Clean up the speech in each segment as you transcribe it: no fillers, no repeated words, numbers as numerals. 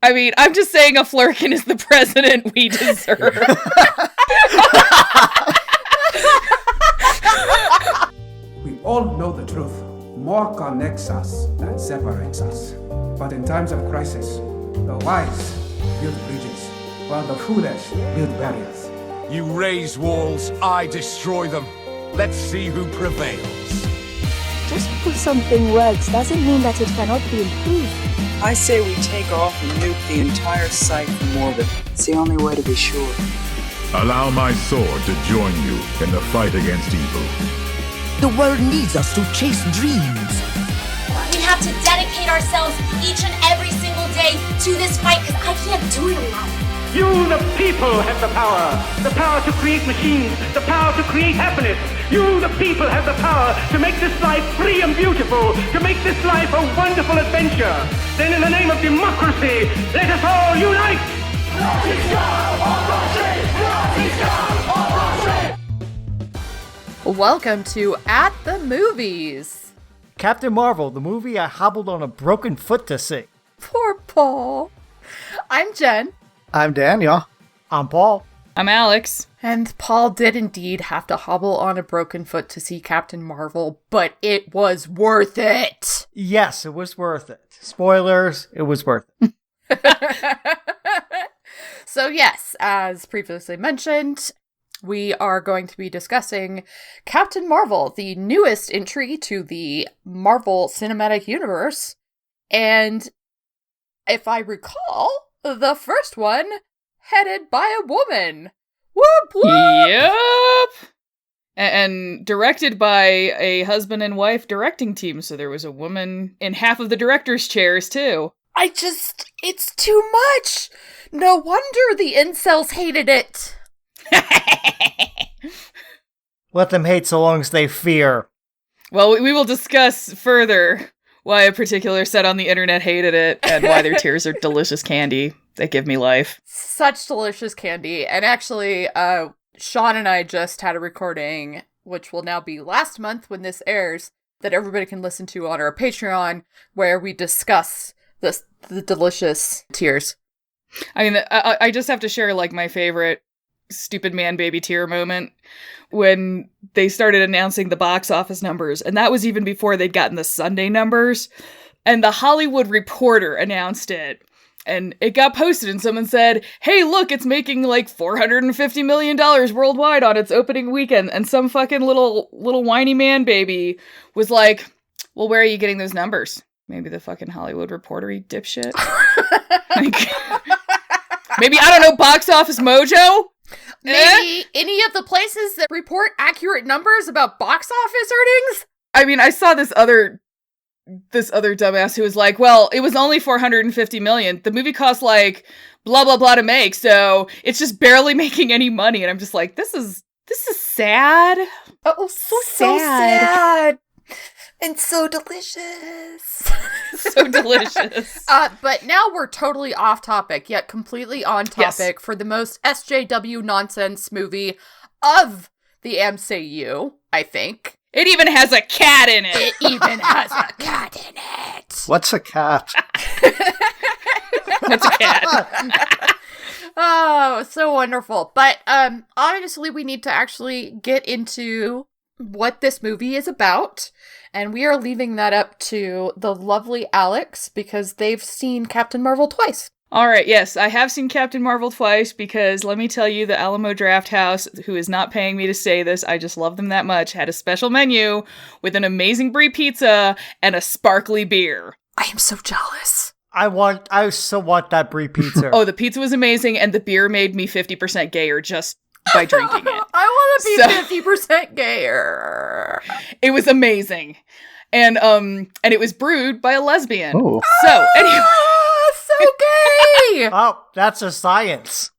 I mean, I'm just saying a Flurkin is the president we deserve. We all know the truth. More connects us than separates us. But in times of crisis, the wise build bridges, while the foolish build barriers. You raise walls, I destroy them. Let's see who prevails. Just because something works doesn't mean that it cannot be improved. I say we take off and nuke the entire site from orbit. It's the only way to be sure. Allow my sword to join you in the fight against evil. The world needs us to chase dreams. We have to dedicate ourselves each and every single day to this fight because I can't do it alone. You, the people, have the power to create machines, the power to create happiness. You, the people, have the power to make this life free and beautiful, to make this life a wonderful adventure. Then in the name of democracy, let us all unite! Welcome to At the Movies. Captain Marvel, the movie I hobbled on a broken foot to see. Poor Paul. I'm Jen. I'm Daniel. I'm Paul. I'm Alex. And Paul did indeed have to hobble on a broken foot to see Captain Marvel, but it was worth it. Yes, it was worth it. Spoilers, it was worth it. So yes, as previously mentioned, we are going to be discussing Captain Marvel, the newest entry to the Marvel Cinematic Universe. And if I recall, the first one headed by a woman. Whoop, whoop! Yep! And directed by a husband and wife directing team, so there was a woman in half of the director's chairs, too. It's too much! No wonder the incels hated it! Let them hate so long as they fear. Well, we will discuss further why a particular set on the internet hated it, and why their tears are delicious candy that give me life. Such delicious candy. And actually, Sean and I just had a recording, which will now be last month when this airs, that everybody can listen to on our Patreon, where we discuss the delicious tears. I mean, I just have to share, like, my favorite stupid man baby tear moment when they started announcing the box office numbers, and that was even before they'd gotten the Sunday numbers, and the Hollywood Reporter announced it, and it got posted, and someone said, hey, look, it's making like $450 million worldwide on its opening weekend, and some fucking little whiny man baby was like, well, where are you getting those numbers? Maybe the fucking Hollywood Reporter, you dipshit. Like, maybe, I don't know, Box Office Mojo? Maybe any of the places that report accurate numbers about box office earnings? I mean, I saw this other dumbass who was like, well, it was only $450 million. The movie cost like blah, blah, blah to make, so it's just barely making any money. And I'm just like, this is sad. Oh, so sad. And so delicious. So delicious. But now we're totally off topic, yet completely on topic for the most SJW nonsense movie of the MCU, I think. It even has a cat in it. It even has a cat in it. What's a cat? What's a cat? Oh, so wonderful. But honestly, we need to actually get into what this movie is about. And we are leaving that up to the lovely Alex, because they've seen Captain Marvel twice. All right, yes, I have seen Captain Marvel twice, because let me tell you, the Alamo Drafthouse, who is not paying me to say this, I just love them that much, had a special menu with an amazing brie pizza and a sparkly beer. I am so jealous. I so want that brie pizza. Oh, the pizza was amazing, and the beer made me 50% gayer just by drinking it. I want to be 50% gayer. It was amazing. And it was brewed by a lesbian. Oh. So, anyway. So gay! Oh, that's a science.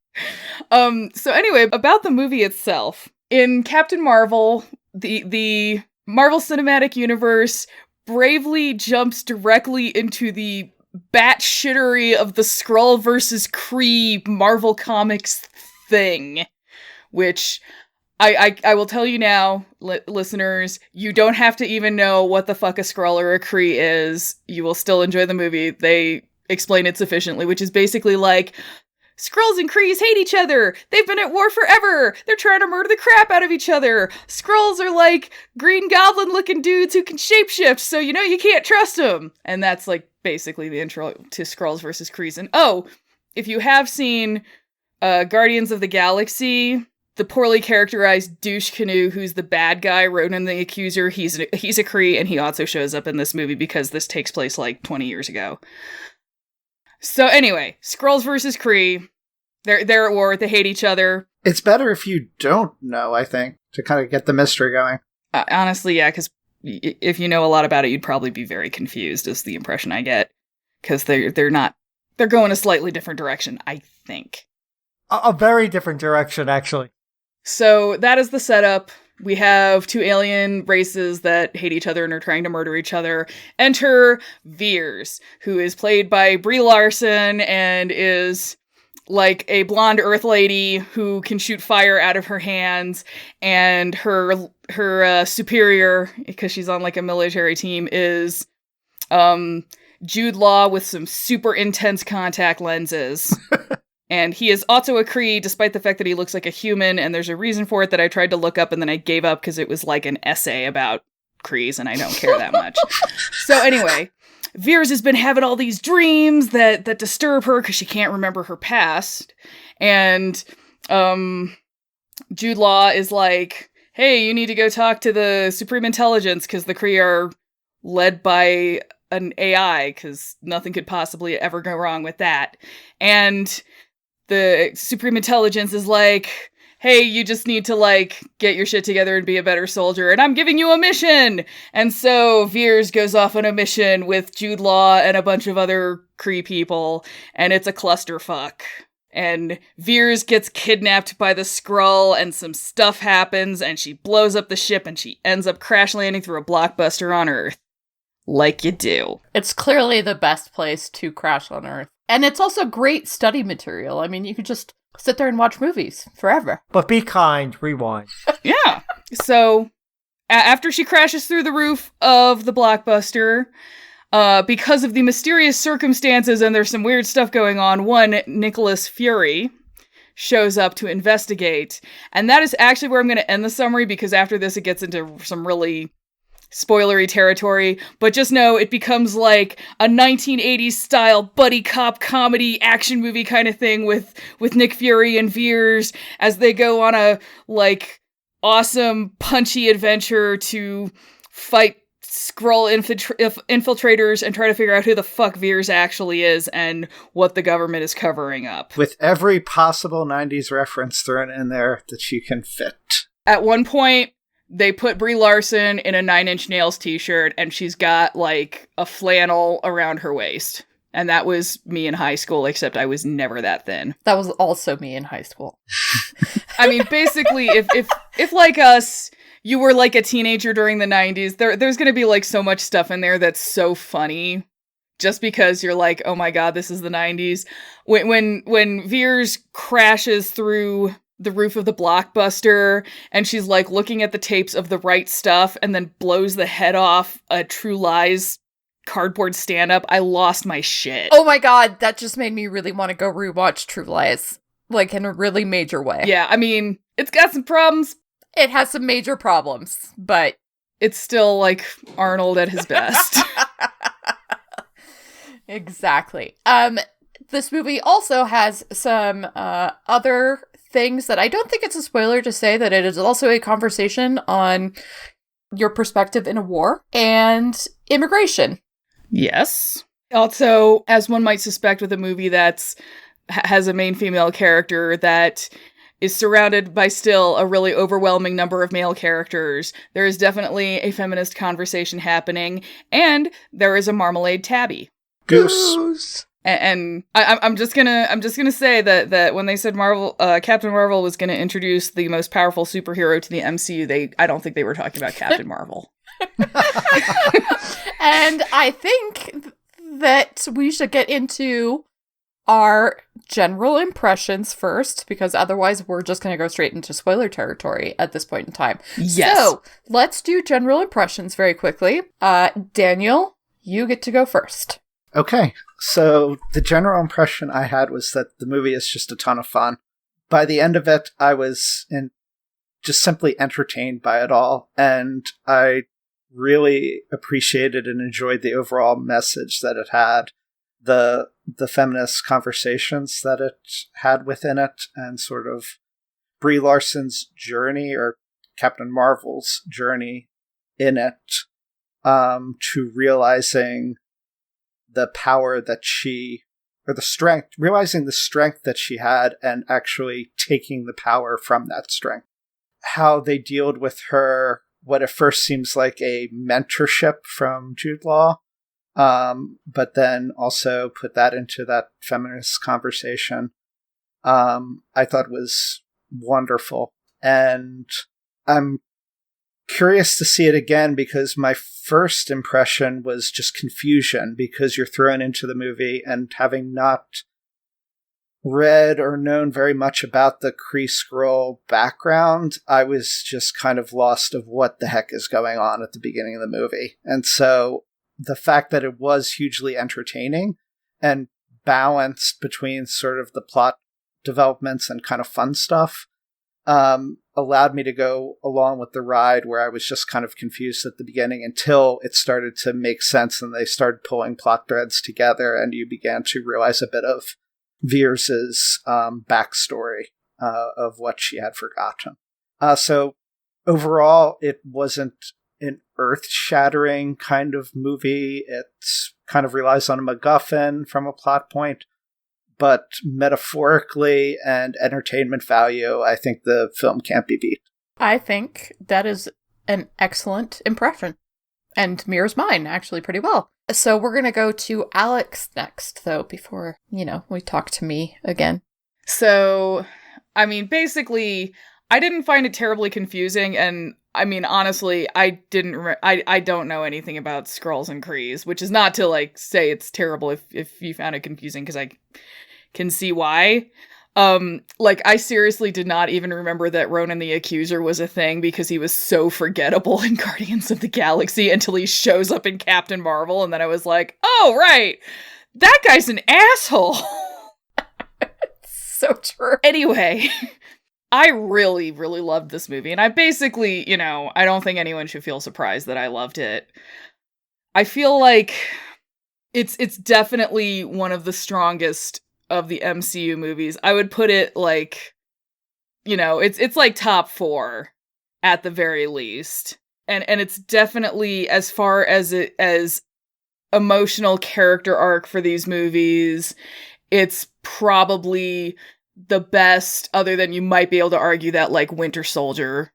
So anyway, about the movie itself. In Captain Marvel, the Marvel Cinematic Universe bravely jumps directly into the batshittery of the Grrl versus Kree Marvel Comics thing. Which, I will tell you now, listeners, you don't have to even know what the fuck a Grrl or a Kree is. You will still enjoy the movie. explain it sufficiently, which is basically like, Skrulls and Krees hate each other. They've been at war forever. They're trying to murder the crap out of each other. Skrulls are like Green Goblin-looking dudes who can shapeshift, so you know you can't trust them. And that's like basically the intro to Skrulls versus Krees. And if you have seen Guardians of the Galaxy, the poorly characterized douche canoe who's the bad guy, Ronan the Accuser, he's a Kree, and he also shows up in this movie because this takes place like 20 years ago. So anyway, Skrulls versus Kree. They're at war. They hate each other. It's better if you don't know, I think, to kind of get the mystery going. Honestly, yeah, because if you know a lot about it, you'd probably be very confused, is the impression I get. Because they're going a slightly different direction, I think. A very different direction, actually. So that is the setup. We have two alien races that hate each other and are trying to murder each other. Enter Veers, who is played by Brie Larson and is like a blonde Earth lady who can shoot fire out of her hands. And her superior, because she's on like a military team, is Jude Law with some super intense contact lenses. And he is also a Kree, despite the fact that he looks like a human, and there's a reason for it that I tried to look up and then I gave up because it was like an essay about Krees, and I don't care that much. So anyway, Veers has been having all these dreams that disturb her because she can't remember her past. And Jude Law is like, hey, you need to go talk to the Supreme Intelligence because the Kree are led by an AI, because nothing could possibly ever go wrong with that. And the Supreme Intelligence is like, hey, you just need to, like, get your shit together and be a better soldier, and I'm giving you a mission! And so Veers goes off on a mission with Jude Law and a bunch of other Kree people, and it's a clusterfuck. And Veers gets kidnapped by the Skrull, and some stuff happens, and she blows up the ship, and she ends up crash landing through a blockbuster on Earth. Like you do. It's clearly the best place to crash on Earth. And it's also great study material. I mean, you could just sit there and watch movies forever. But be kind, rewind. Yeah. So, after she crashes through the roof of the blockbuster, because of the mysterious circumstances and there's some weird stuff going on, one, Nicholas Fury shows up to investigate. And that is actually where I'm going to end the summary, because after this it gets into some really spoilery territory, but just know it becomes like a 1980s style buddy cop comedy action movie kind of thing with Nick Fury and Veers as they go on a like awesome punchy adventure to fight Skrull infiltrators and try to figure out who the fuck Veers actually is and what the government is covering up. With every possible 90s reference thrown in there that you can fit. At one point, they put Brie Larson in a Nine Inch Nails t-shirt, and she's got, like, a flannel around her waist. And that was me in high school, except I was never that thin. That was also me in high school. I mean, basically, if like us, you were, like, a teenager during the 90s, there's gonna be, like, so much stuff in there that's so funny. Just because you're like, oh my god, this is the 90s. When Veers crashes through the roof of the blockbuster and she's like looking at the tapes of The Right Stuff and then blows the head off a True Lies cardboard stand-up, I lost my shit. Oh my god, that just made me really want to go rewatch True Lies, like in a really major way. Yeah, I mean, it's got some problems. It has some major problems, but it's still like Arnold at his best. Exactly. This movie also has some other things that I don't think it's a spoiler to say that it is also a conversation on your perspective in a war and immigration. Yes. Also, as one might suspect with a movie that's has a main female character that is surrounded by still a really overwhelming number of male characters, there is definitely a feminist conversation happening, and there is a marmalade tabby. Goose. And I'm just gonna say that when they said Captain Marvel was gonna introduce the most powerful superhero to the MCU, I don't think they were talking about Captain Marvel. And I think that we should get into our general impressions first, because otherwise we're just gonna go straight into spoiler territory at this point in time. Yes. So let's do general impressions very quickly. Daniel, you get to go first. Okay, So the general impression I had was that the movie is just a ton of fun. By the end of it, I was just simply entertained by it all, and I really appreciated and enjoyed the overall message that it had, the feminist conversations that it had within it, and sort of Brie Larson's journey, or Captain Marvel's journey in it, to realizing the power that realizing the strength that she had and actually taking the power from that strength. How they dealt with her, what at first seems like a mentorship from Jude Law, but then also put that into that feminist conversation, I thought was wonderful. And I'm curious to see it again, because my first impression was just confusion, because you're thrown into the movie, and having not read or known very much about the Kree Skrull background, I was just kind of lost of what the heck is going on at the beginning of the movie. And so the fact that it was hugely entertaining and balanced between sort of the plot developments and kind of fun stuff, allowed me to go along with the ride, where I was just kind of confused at the beginning until it started to make sense and they started pulling plot threads together, and you began to realize a bit of Veers's backstory of what she had forgotten. So overall, it wasn't an earth-shattering kind of movie. It kind of relies on a MacGuffin from a plot point, but metaphorically and entertainment value, I think the film can't be beat. I think that is an excellent impression, and mirrors mine actually pretty well. So we're going to go to Alex next, though, before, we talk to me again. So, I mean, basically, I didn't find it terribly confusing, and I mean, honestly, I don't know anything about Skrulls and Krees, which is not to, say it's terrible if you found it confusing, because I can see why. I seriously did not even remember that Ronan the Accuser was a thing, because he was so forgettable in Guardians of the Galaxy until he shows up in Captain Marvel, and then I was like, oh, right, that guy's an asshole. So true. Anyway, I really, really loved this movie, and I basically, I don't think anyone should feel surprised that I loved it. I feel like it's definitely one of the strongest of the MCU movies. I would put it it's like top 4 at the very least. And it's definitely, as far as emotional character arc for these movies, it's probably the best, other than you might be able to argue that Winter Soldier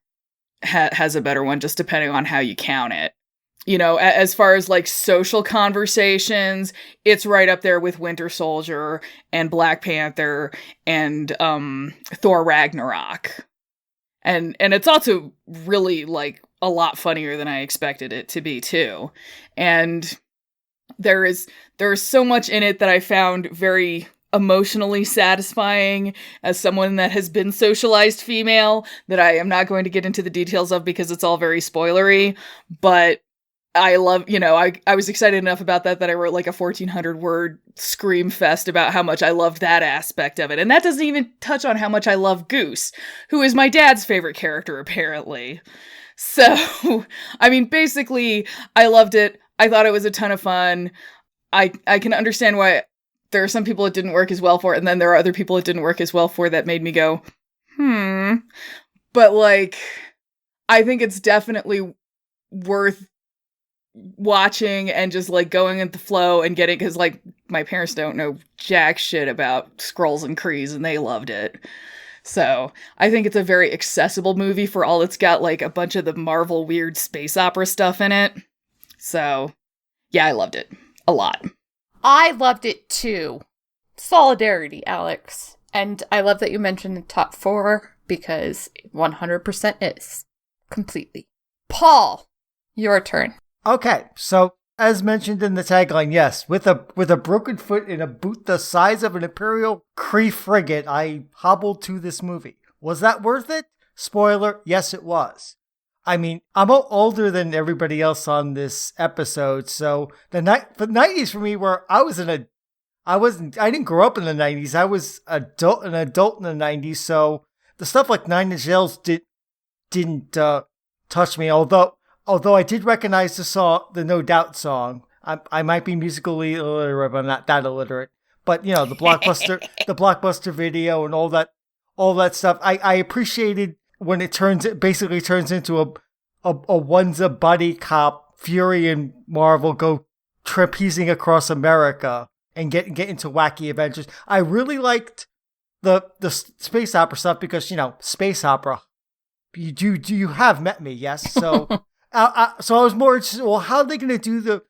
has a better one, just depending on how you count it. As far as social conversations, it's right up there with Winter Soldier and Black Panther and Thor Ragnarok. And it's also really a lot funnier than I expected it to be too. And there is so much in it that I found very emotionally satisfying as someone that has been socialized female, that I am not going to get into the details of because it's all very spoilery, but I love, I was excited enough about that I wrote a 1,400 word scream fest about how much I loved that aspect of it. And that doesn't even touch on how much I love Goose, who is my dad's favorite character, apparently. So, I mean, basically, I loved it. I thought it was a ton of fun. I can understand why there are some people it didn't work as well for, and then there are other people it didn't work as well for that made me go, But, I think it's definitely worth watching and just going with the flow and getting, because my parents don't know jack shit about Skrulls and Krees, and they loved it. So I think it's a very accessible movie for all it's got a bunch of the Marvel weird space opera stuff in it. So yeah, I loved it a lot. I loved it too. Solidarity, Alex. And I love that you mentioned the top 4, because 100% is. Completely. Paul, your turn. Okay, so as mentioned in the tagline, yes, with a broken foot in a boot the size of an Imperial Kree frigate, I hobbled to this movie. Was that worth it? Spoiler, yes it was. I mean, I'm older than everybody else on this episode, so the 90s for me were, I was in a I didn't grow up in the 90s. I was an adult in the 90s, so the stuff like Nine Inch Nails didn't touch me. Although I did recognize the No Doubt song. I might be musically illiterate, but I'm not that illiterate. But the blockbuster video and all that stuff. I appreciated when it basically turns into a onesie buddy cop. Fury and Marvel go trapezing across America and get into wacky adventures. I really liked the space opera stuff because space opera. You have met me, yes. So I was more interested. Well, how are they going to do the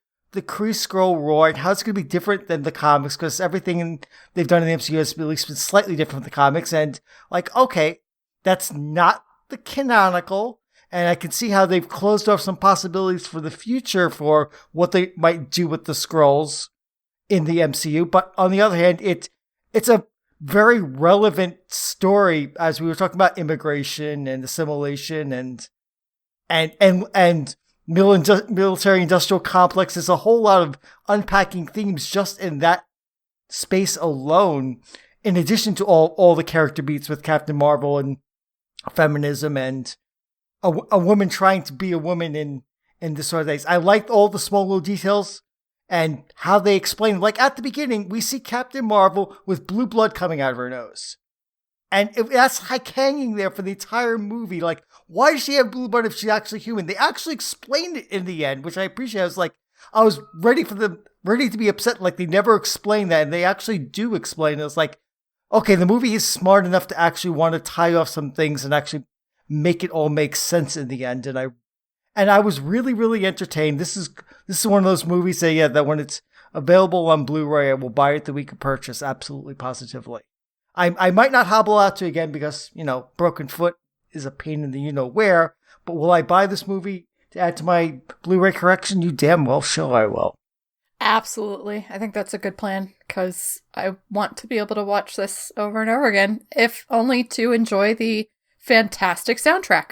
Kree Skrull Roar, and how it's going to be different than the comics? Because everything they've done in the MCU has at least been slightly different from the comics. And okay, that's not the canonical. And I can see how they've closed off some possibilities for the future for what they might do with the Skrulls in the MCU. But on the other hand, it's a very relevant story as we were talking about immigration and assimilation and military industrial complex. There's a whole lot of unpacking themes just in that space alone, in addition to all the character beats with Captain Marvel and feminism and a woman trying to be a woman in this sort of things. I liked all the small little details and how they explain. Like at the beginning, we see Captain Marvel with blue blood coming out of her nose. And that's like hanging there for the entire movie. Like, why does she have blue blood if she's actually human? They actually explained it in the end, which I appreciate. I was ready to be upset. Like, they never explained that. And they actually do explain it. It's like, okay, the movie is smart enough to actually want to tie off some things and actually make it all make sense in the end. And I was really, really entertained. This is one of those movies that when it's available on Blu-ray, I will buy it the week of purchase. Absolutely, positively. I might not hobble out to it again because, broken foot is a pain in the where, but will I buy this movie to add to my Blu-ray collection? You damn well sure I will. Absolutely. I think that's a good plan because I want to be able to watch this over and over again, if only to enjoy the fantastic soundtrack.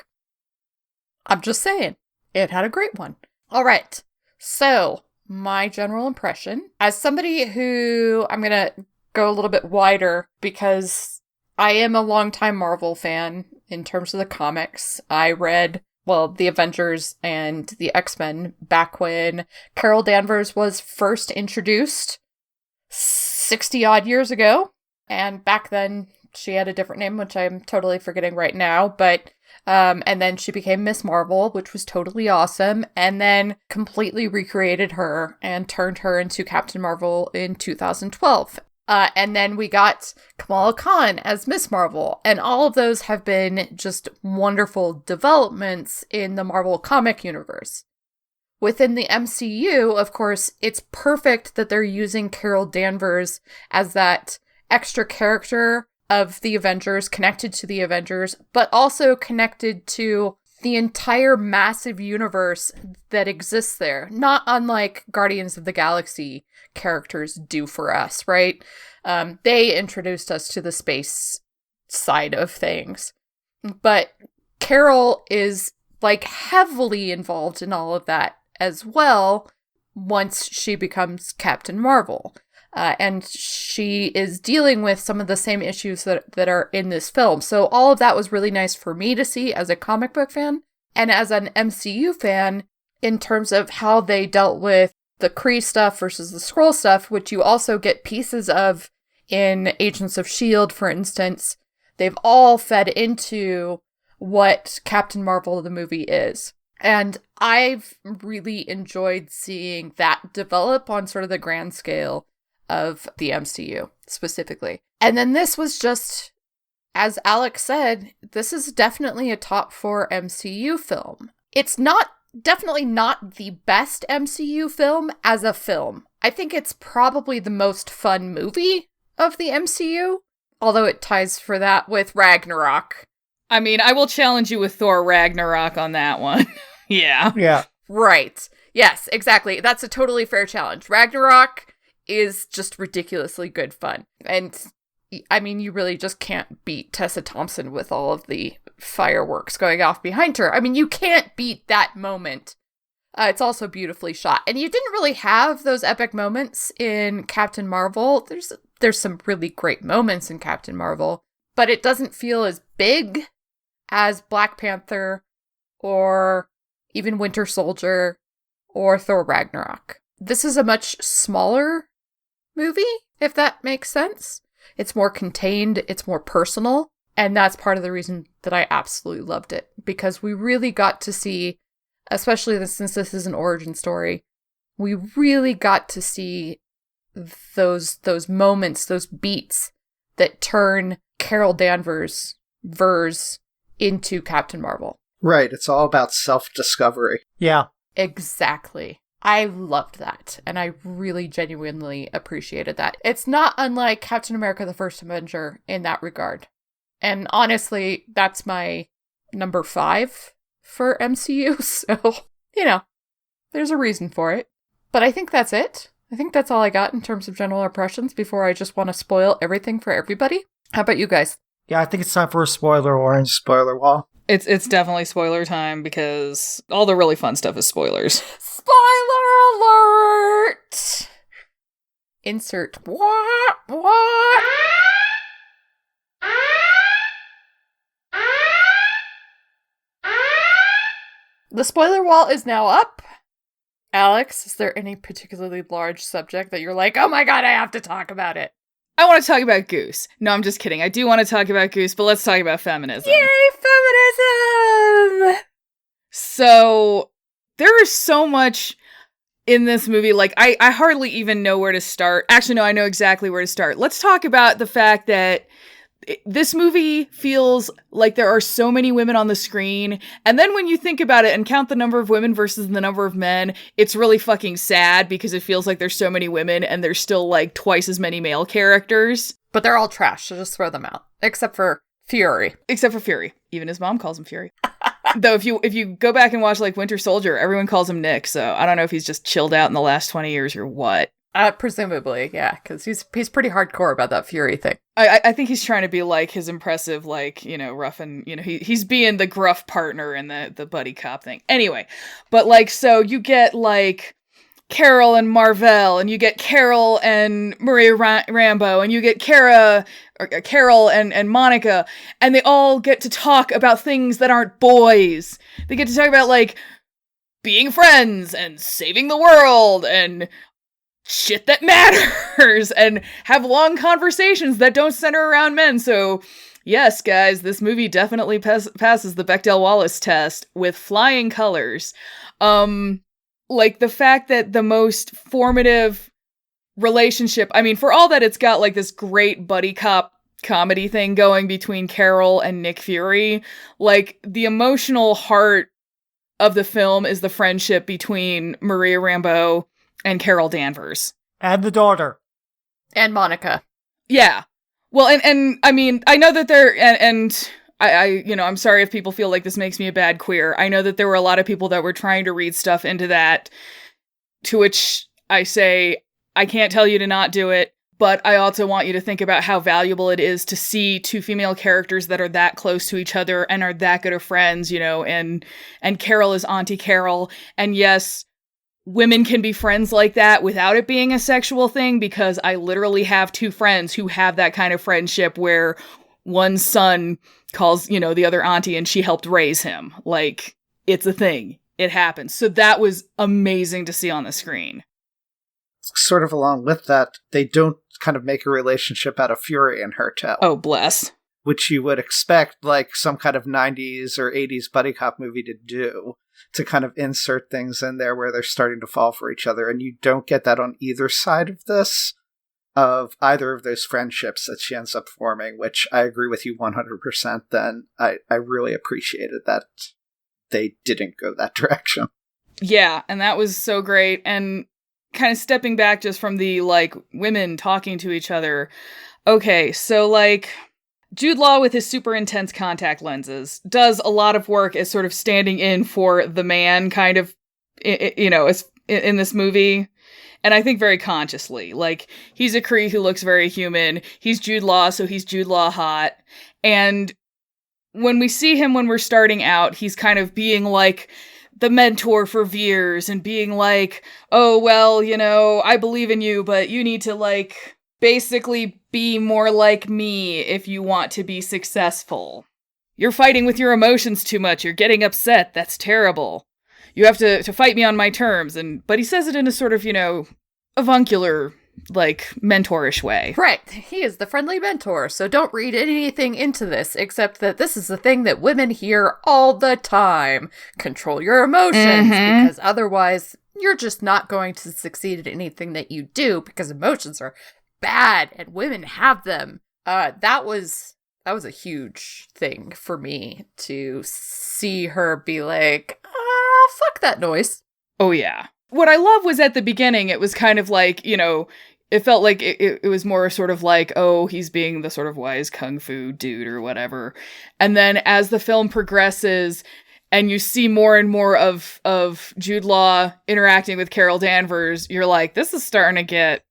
I'm just saying, it had a great one. All right. So, my general impression, as somebody who, I'm going to go a little bit wider because I am a longtime Marvel fan in terms of the comics. I read, the Avengers and the X-Men back when Carol Danvers was first introduced 60 odd years ago. And back then she had a different name, which I'm totally forgetting right now. But, and then she became Miss Marvel, which was totally awesome. And then completely recreated her and turned her into Captain Marvel in 2012. And then we got Kamala Khan as Miss Marvel. And all of those have been just wonderful developments in the Marvel comic universe. Within the MCU, of course, it's perfect that they're using Carol Danvers as that extra character of the Avengers, connected to the Avengers, but also connected to the entire massive universe that exists there. Not unlike Guardians of the Galaxy characters do for us, right? They introduced us to the space side of things. But Carol is heavily involved in all of that as well once she becomes Captain Marvel. And she is dealing with some of the same issues that are in this film. So all of that was really nice for me to see as a comic book fan. And as an MCU fan, in terms of how they dealt with the Kree stuff versus the Skrull stuff, which you also get pieces of in Agents of S.H.I.E.L.D., for instance, they've all fed into what Captain Marvel the movie is. And I've really enjoyed seeing that develop on sort of the grand scale of the MCU specifically. And then this was just, as Alex said, this is definitely a top 4 MCU film. It's definitely not the best MCU film as a film. I think it's probably the most fun movie of the MCU, although it ties for that with Ragnarok. I mean, I will challenge you with Thor Ragnarok on that one. Yeah. Yeah. Right. Yes, exactly. That's a totally fair challenge. Ragnarok is just ridiculously good fun. And I mean, you really just can't beat Tessa Thompson with all of the fireworks going off behind her. I mean, you can't beat that moment It's also beautifully shot. And you didn't really have those epic moments in Captain Marvel. There's some really great moments in Captain Marvel, but it doesn't feel as big as Black Panther or even Winter Soldier or Thor Ragnarok. This is a much smaller movie, if that makes sense. It's more contained, it's more personal, and that's part of the reason that I absolutely loved it, because we really got to see, especially since this is an origin story, we really got to see those moments, those beats that turn Carol Danvers' verse into Captain Marvel. Right, it's all about self-discovery. Yeah. Exactly. I loved that, and I really genuinely appreciated that. It's not unlike Captain America the First Avenger in that regard. And honestly, that's my number 5 for MCU, so, there's a reason for it. But I think that's it. I think that's all I got in terms of general impressions before I just want to spoil everything for everybody. How about you guys? Yeah, I think it's time for a spoiler, Orange. Spoiler wall. It's definitely spoiler time because all the really fun stuff is spoilers. Spoiler alert! Insert what? The spoiler wall is now up. Alex, is there any particularly large subject that you're like, oh my god, I have to talk about it? I want to talk about Goose. No, I'm just kidding. I do want to talk about Goose, but let's talk about feminism. Yay, feminism! So, there is so much in this movie. Like, I hardly even know where to start. Actually, no, I know exactly where to start. Let's talk about the fact that this movie feels like there are so many women on the screen, and then when you think about it and count the number of women versus the number of men, it's really fucking sad because it feels like there's so many women and there's still like twice as many male characters. But they're all trash, so just throw them out. Except for Fury. Even his mom calls him Fury. Though if you go back and watch like Winter Soldier, everyone calls him Nick, so I don't know if he's just chilled out in the last 20 years or what. Presumably, yeah, because he's pretty hardcore about that Fury thing. I think he's trying to be like his impressive, like, rough and, he's being the gruff partner in the buddy cop thing. Anyway, but like, so you get like Carol and Marvel, and you get Carol and Maria Rambeau, and you get Carol and Monica, and they all get to talk about things that aren't boys. They get to talk about like being friends and saving the world and shit that matters and have long conversations that don't center around men. So yes, guys, this movie definitely passes the Bechdel-Wallace test with flying colors. Like the fact that the most formative relationship, I mean, for all that it's got like this great buddy cop comedy thing going between Carol and Nick Fury, like the emotional heart of the film is the friendship between Maria Rambeau and Carol Danvers. And the daughter. And Monica. Yeah. Well, and I mean, I know that there, and I'm sorry if people feel like this makes me a bad queer. I know that there were a lot of people that were trying to read stuff into that, to which I say, I can't tell you to not do it, but I also want you to think about how valuable it is to see two female characters that are that close to each other and are that good of friends, and Carol is Auntie Carol, and yes, women can be friends like that without it being a sexual thing, because I literally have two friends who have that kind of friendship where one son calls, the other auntie and she helped raise him. Like, it's a thing. It happens. So that was amazing to see on the screen. Sort of along with that, they don't kind of make a relationship out of Fury and her too. Oh, bless. Which you would expect like some kind of 90s or 80s buddy cop movie to do, to kind of insert things in there where they're starting to fall for each other. And you don't get that on either side of this, of either of those friendships that she ends up forming, which I agree with you 100%. Then I really appreciated that they didn't go that direction. Yeah, and that was so great. And kind of stepping back just from the like women talking to each other. Okay, so like Jude Law with his super intense contact lenses does a lot of work as sort of standing in for the man kind of, in this movie. And I think very consciously, like he's a Kree who looks very human. He's Jude Law, so he's Jude Law hot. And when we see him when we're starting out, he's kind of being like the mentor for Veers and being like, oh, well, you know, I believe in you, but you need to, like, basically be more like me if you want to be successful. You're fighting with your emotions too much. You're getting upset. That's terrible. You have to fight me on my terms. But he says it in a sort of, you know, avuncular, like, mentorish way. Right. He is the friendly mentor, so don't read anything into this, except that this is the thing that women hear all the time. Control your emotions, because otherwise you're just not going to succeed at anything that you do, because emotions are bad, and women have them. That was a huge thing for me to see her be like, fuck that noise. Oh, yeah. What I love was at the beginning, it was kind of like, you know, it felt like it was more sort of like, oh, he's being the sort of wise kung fu dude or whatever. And then as the film progresses and you see more and more of Jude Law interacting with Carol Danvers, you're like, this is starting to get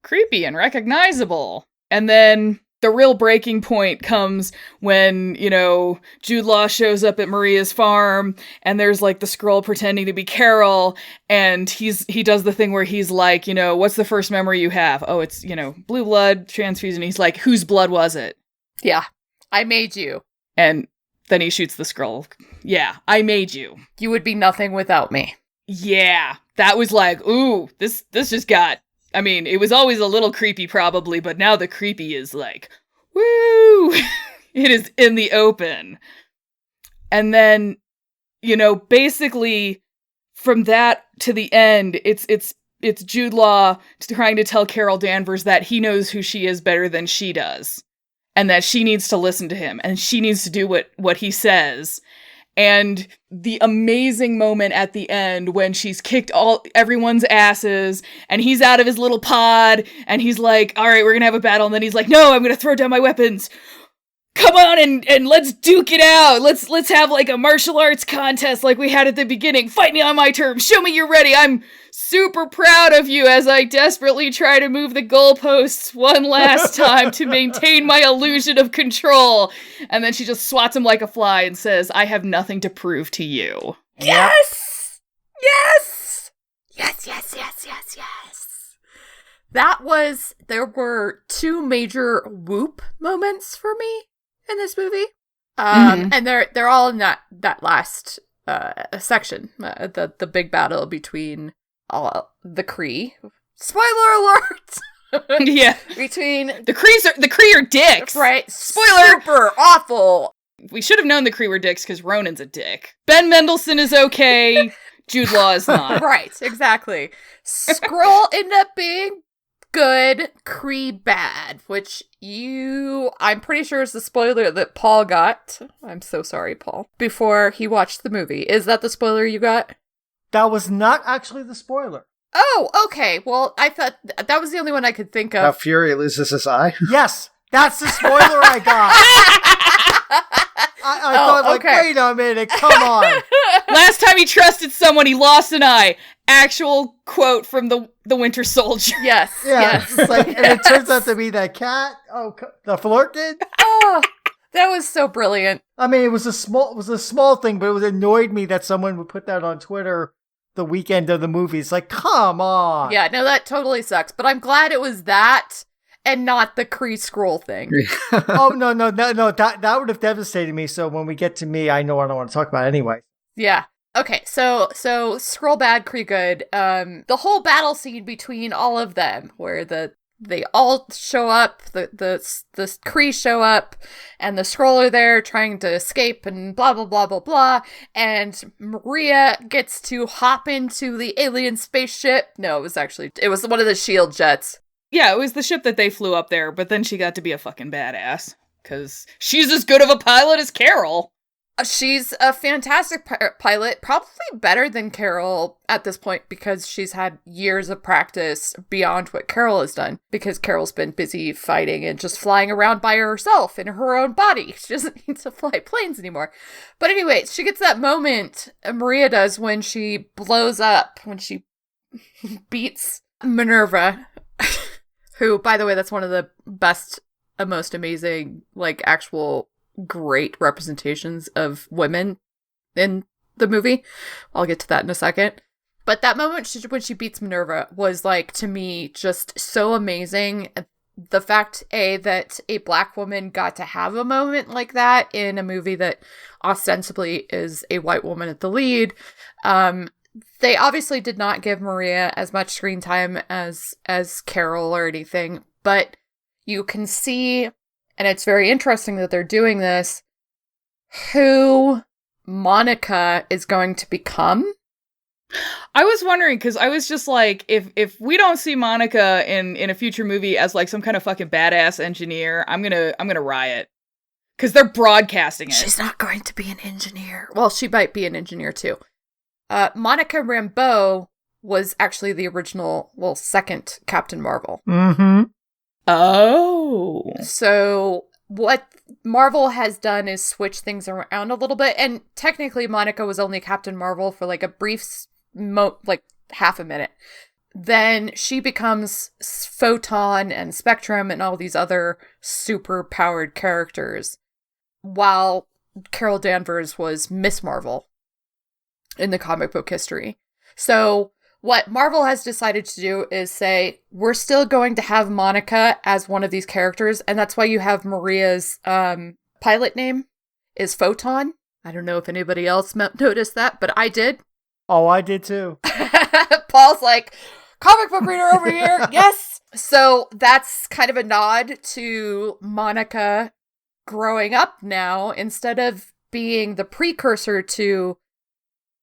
creepy and recognizable. And then the real breaking point comes when, you know, Jude Law shows up at Maria's farm and there's like the Skrull pretending to be Carol, and he does the thing where he's like, you know, what's the first memory you have? Oh, it's, you know, blue blood transfusion. He's like, whose blood was it? Yeah, I made you. And then he shoots the Skrull. Yeah, I made you. You would be nothing without me. Yeah, that was like, ooh, this just got, I mean, it was always a little creepy probably, but now the creepy is like, woo! It is in the open. And then, you know, basically from that to the end, it's Jude Law trying to tell Carol Danvers that he knows who she is better than she does, and that she needs to listen to him, and she needs to do what he says. And the amazing moment at the end when she's kicked everyone's asses and he's out of his little pod and he's like, all right, we're gonna have a battle. And then he's like, no, I'm gonna throw down my weapons. Come on and let's duke it out. Let's have like a martial arts contest like we had at the beginning. Fight me on my terms. Show me you're ready. I'm super proud of you as I desperately try to move the goalposts one last time to maintain my illusion of control. And then she just swats him like a fly and says, I have nothing to prove to you. Yes! Yes! Yes, yes, yes, yes, yes. There were two major whoop moments for me in this movie. And they're all in that last section. The big battle between the Kree. Spoiler alert! Yeah. Between the Kree are dicks. Right. Spoiler. Super awful. We should have known the Kree were dicks because Ronan's a dick. Ben Mendelsohn is okay. Jude Law is not. Right, exactly. Skrull end up being good, Kree bad, which I'm pretty sure is the spoiler that Paul got. I'm so sorry, Paul. Before he watched the movie. Is that the spoiler you got? That was not actually the spoiler. Oh, okay. Well, I thought that was the only one I could think of. How Fury loses his eye? Yes, that's the spoiler I got. I thought, like, okay. Wait a minute, come on. Last time he trusted someone, he lost an eye. Actual quote from the Winter Soldier. Yes, Yeah, yes. it's like, and it turns out to be that cat. Oh, the flirt did? Oh, that was so brilliant. I mean, it was a small thing, but it annoyed me that someone would put that on Twitter the weekend of the movie. It's like, come on. Yeah, no, that totally sucks. But I'm glad it was that and not the Kree Skrull thing. Oh, no, that would have devastated me. So when we get to me, I know I don't want to talk about it anyway. Yeah. Okay, so Skrull bad, Kree good. The whole battle scene between all of them, where they all show up, the Kree show up, and the Skrull are there trying to escape, and blah blah blah blah blah. And Maria gets to hop into the alien spaceship. No, it was one of the SHIELD jets. Yeah, it was the ship that they flew up there, but then she got to be a fucking badass. Because she's as good of a pilot as Carol. She's a fantastic pilot, probably better than Carol at this point because she's had years of practice beyond what Carol has done. Because Carol's been busy fighting and just flying around by herself in her own body. She doesn't need to fly planes anymore. But anyway, she gets that moment, Maria does, when she blows up, when she beats Minerva. Who, by the way, that's one of the best, most amazing, like, actual great representations of women in the movie. I'll get to that in a second. But that moment when she beats Minerva was, like, to me, just so amazing. The fact, that a Black woman got to have a moment like that in a movie that ostensibly is a white woman at the lead. They obviously did not give Maria as much screen time as Carol or anything, but you can see, and it's very interesting that they're doing this, who Monica is going to become. I was wondering, because I was just like, if we don't see Monica in a future movie as like some kind of fucking badass engineer, I'm gonna riot. Because they're broadcasting it. She's not going to be an engineer. Well, she might be an engineer too. Monica Rambeau was actually the original, second Captain Marvel. Mm-hmm. Oh. So what Marvel has done is switch things around a little bit, and technically Monica was only Captain Marvel for like a brief half a minute. Then she becomes Photon and Spectrum and all these other super powered characters, while Carol Danvers was Miss Marvel in the comic book history. So what Marvel has decided to do is say, we're still going to have Monica as one of these characters, and that's why you have Maria's pilot name is Photon. I don't know if anybody else noticed that, but I did. Oh, I did too. Paul's like, comic book reader over here. Yes. So that's kind of a nod to Monica growing up now. Instead of being the precursor to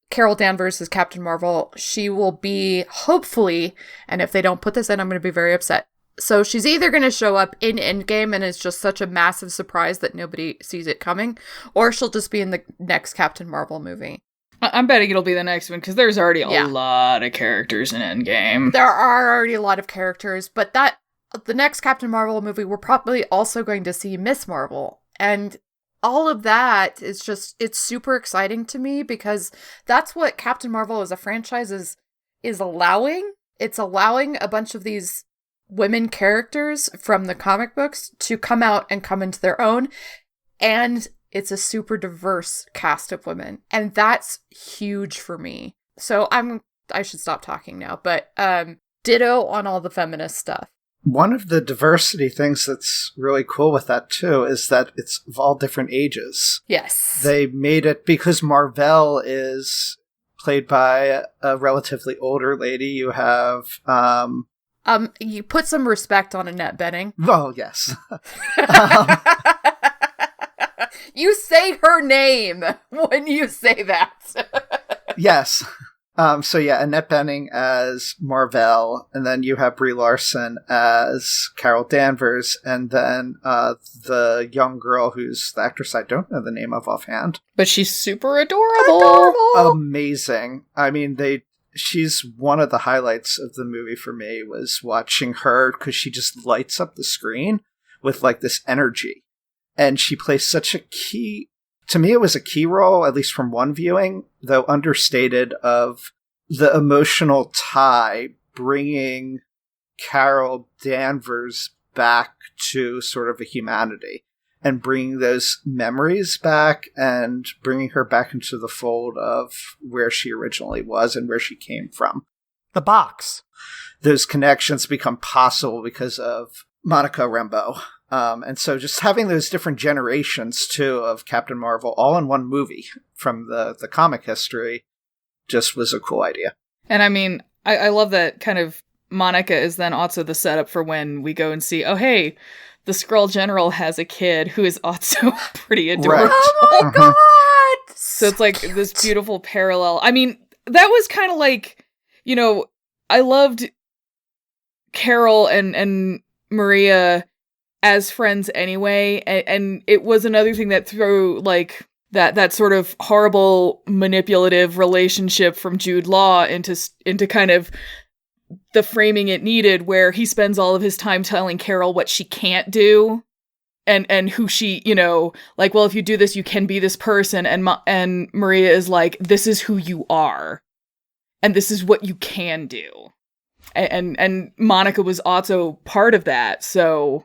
Carol Danvers as Captain Marvel, she will be, hopefully, and if they don't put this in, I'm going to be very upset. So she's either going to show up in Endgame and it's just such a massive surprise that nobody sees it coming, or she'll just be in the next Captain Marvel movie. I'm betting it'll be the next one, because there's already a lot of characters in Endgame. There are already a lot of characters, but the next Captain Marvel movie, we're probably also going to see Miss Marvel. And all of that is just, it's super exciting to me, because that's what Captain Marvel as a franchise is allowing. It's allowing a bunch of these women characters from the comic books to come out and come into their own. And it's a super diverse cast of women. And that's huge for me. So I should stop talking now, but ditto on all the feminist stuff. One of the diversity things that's really cool with that too is that it's of all different ages. Yes. They made it because Marvel is played by a relatively older lady. You have you put some respect on Annette Bening. Oh, yes. You say her name when you say that. Yes. So yeah, Annette Bening as Marvel, and then you have Brie Larson as Carol Danvers, and then the young girl who's the actress I don't know the name of offhand. But she's super adorable. Amazing. I mean, she's one of the highlights of the movie for me, was watching her, because she just lights up the screen with like this energy. And she plays such a key, to me it was a key role, at least from one viewing, though understated, of the emotional tie bringing Carol Danvers back to sort of a humanity, and bringing those memories back and bringing her back into the fold of where she originally was and where she came from. The box. Those connections become possible because of Monica Rambeau. And so just having those different generations, too, of Captain Marvel all in one movie from the comic history just was a cool idea. And I mean, I love that kind of Monica is then also the setup for when we go and see, oh, hey, the Skrull General has a kid who is also pretty adorable. Right. Oh my god! So it's like this beautiful parallel. I mean, that was kind of like, I loved Carol and Maria as friends anyway, and it was another thing that threw like that sort of horrible manipulative relationship from Jude Law into kind of the framing it needed, where he spends all of his time telling Carol what she can't do and who she, like, well, if you do this you can be this person, and Maria is like, this is who you are and this is what you can do, and Monica was also part of that. So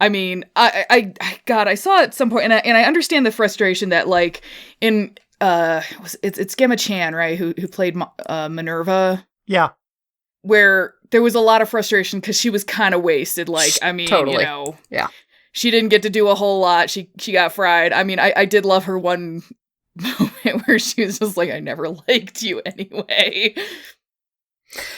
I mean, I saw at some point, and I understand the frustration that, like, in it's Gemma Chan, right? Who played Minerva. Yeah. Where there was a lot of frustration because she was kind of wasted. Like, I mean, Totally. you know, Yeah. she didn't get to do a whole lot. She got fried. I mean, I did love her one moment where she was just like, I never liked you anyway.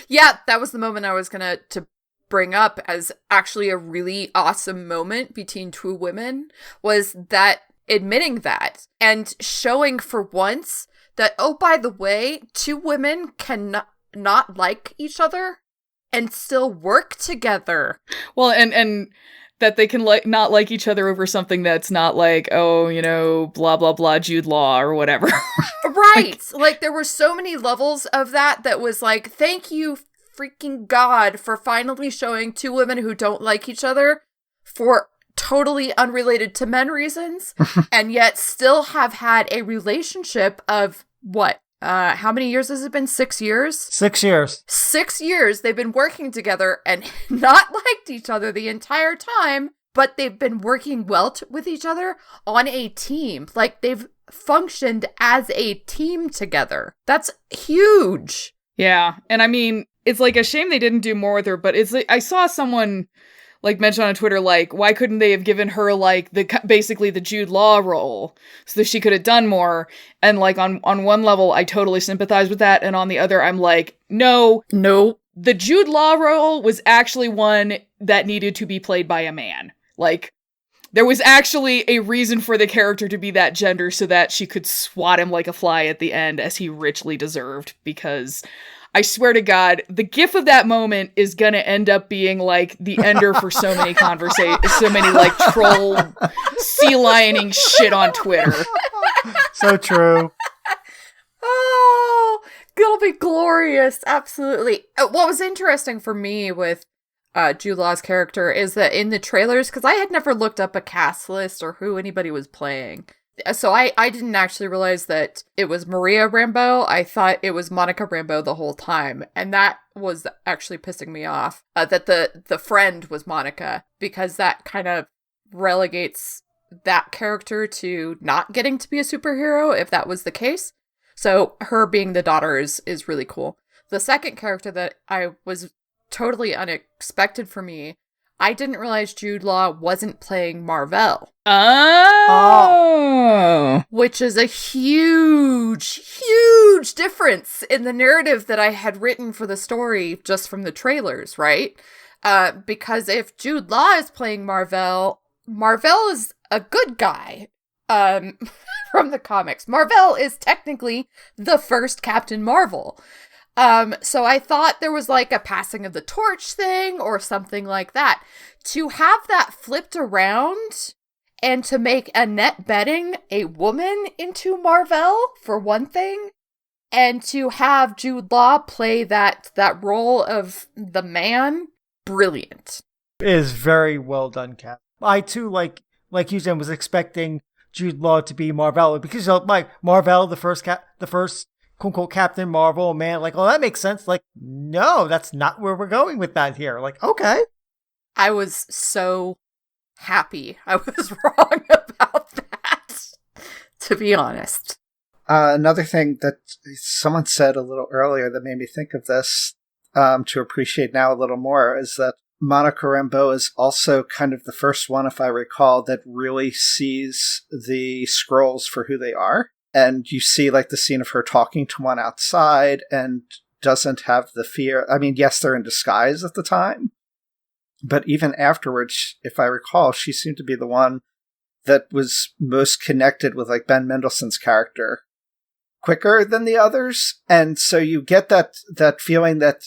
Yeah, that was the moment I was gonna to bring up as actually a really awesome moment between two women, was that admitting that and showing for once that, oh, by the way, two women can not like each other and still work together. Well, and that they can not like each other over something that's not like, oh, you know, blah, blah, blah, Jude Law or whatever. Right. Like, there were so many levels of that was like, thank you, freaking God, for finally showing two women who don't like each other for totally unrelated to men reasons, and yet still have had a relationship of what? How many years has it been? 6 years? 6 years. 6 years they've been working together and not liked each other the entire time, but they've been working well with each other on a team. Like, they've functioned as a team together. That's huge. Yeah. And I mean, it's like a shame they didn't do more with her, but it's like, I saw someone like mention on Twitter, like, why couldn't they have given her like basically the Jude Law role so that she could have done more? And like on one level, I totally sympathize with that. And on the other, I'm like, no. The Jude Law role was actually one that needed to be played by a man. Like, there was actually a reason for the character to be that gender so that she could swat him like a fly at the end, as he richly deserved, because I swear to God, the gif of that moment is gonna end up being like the ender for so many so many like troll sea lioning shit on Twitter. So true. Oh, it'll be glorious. Absolutely. What was interesting for me with Jude Law's character is that in the trailers, because I had never looked up a cast list or who anybody was playing, so I didn't actually realize that it was Maria Rambeau. I thought it was Monica Rambeau the whole time, and that was actually pissing me off, that the friend was Monica, because that kind of relegates that character to not getting to be a superhero if that was the case. So her being the daughter is really cool. The second character that I was totally unexpected for me, I didn't realize Jude Law wasn't playing Mar-Vell. Oh! Which is a huge, huge difference in the narrative that I had written for the story just from the trailers, right? Because if Jude Law is playing Mar-Vell, Mar-Vell is a good guy. From the comics. Mar-Vell is technically the first Captain Marvel. So I thought there was like a passing of the torch thing or something like that. To have that flipped around and to make Annette Bening a woman into Mar-Vell, for one thing, and to have Jude Law play that role of the man, brilliant. It is very well done, Cap. I too, like you, Jen, was expecting Jude Law to be Mar-Vell, because like Mar-Vell, the first quote-unquote Captain Marvel, man, like, oh, that makes sense. Like, no, that's not where we're going with that here. Like, okay. I was so happy I was wrong about that, to be honest. Another thing that someone said a little earlier that made me think of this, to appreciate now a little more, is that Monica Rambeau is also kind of the first one, if I recall, that really sees the Skrulls for who they are. And you see, like, the scene of her talking to one outside and doesn't have the fear. I mean, yes, they're in disguise at the time, but even afterwards, if I recall, she seemed to be the one that was most connected with, like, Ben Mendelsohn's character quicker than the others. And so you get that feeling that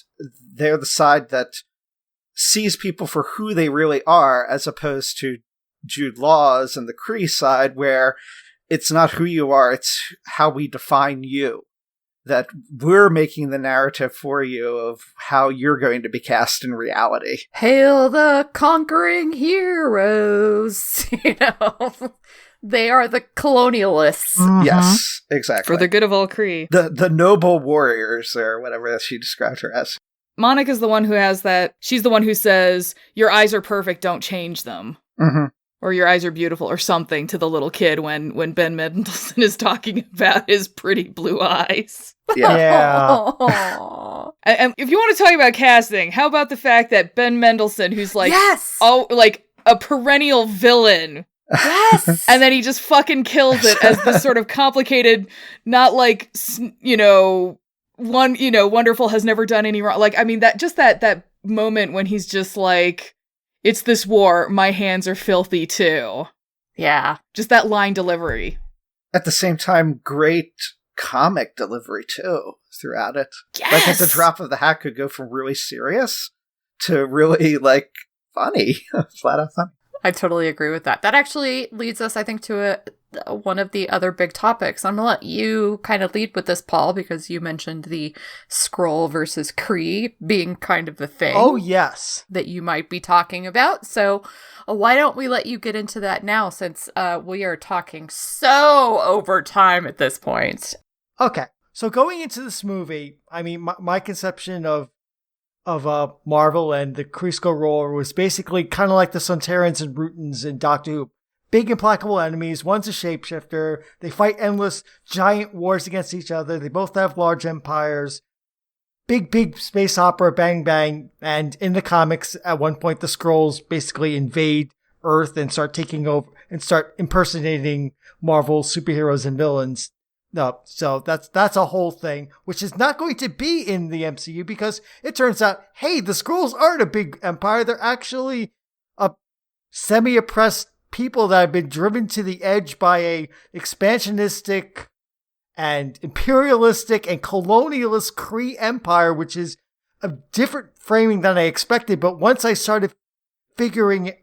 they're the side that sees people for who they really are, as opposed to Jude Law's and the Kree side, where it's not who you are, it's how we define you. That we're making the narrative for you of how you're going to be cast in reality. Hail the conquering heroes! You know, they are the colonialists. Mm-hmm. Yes, exactly. For the good of all Kree. The noble warriors, or whatever she described her as. Monica's the one who has that. She's the one who says, your eyes are perfect, don't change them. Mm-hmm. or your eyes are beautiful or something to the little kid when Ben Mendelsohn is talking about his pretty blue eyes. Yeah. And if you want to talk about casting, how about the fact that Ben Mendelsohn, who's like, yes! like a perennial villain. Yes! And then he just fucking kills it as this sort of complicated, not like, Wonderful has never done any wrong. Like, I mean, that moment when he's just like, it's this war, my hands are filthy too. Yeah. Just that line delivery. At the same time, great comic delivery too throughout it. Yes! Like at the drop of the hat could go from really serious to really like funny. Flat out funny. I totally agree with that. That actually leads us, I think, to one of the other big topics. I'm going to let you kind of lead with this, Paul, because you mentioned the Skrull versus Kree being kind of the thing. Oh, yes. That you might be talking about. So why don't we let you get into that now, since we are talking so over time at this point. Okay. So going into this movie, I mean, my conception of Marvel and the Kree Skrull was basically kind of like the Sontarans and Rutans in Doctor Who. Big implacable enemies. One's a shapeshifter. They fight endless giant wars against each other. They both have large empires. Big space opera, bang bang. And in the comics, at one point, the Skrulls basically invade Earth and start taking over and start impersonating Marvel superheroes and villains. No, so that's a whole thing, which is not going to be in the MCU because it turns out, hey, the Skrulls aren't a big empire. They're actually a semi-oppressed people that have been driven to the edge by a expansionistic and imperialistic and colonialist Kree empire, which is a different framing than I expected. But once I started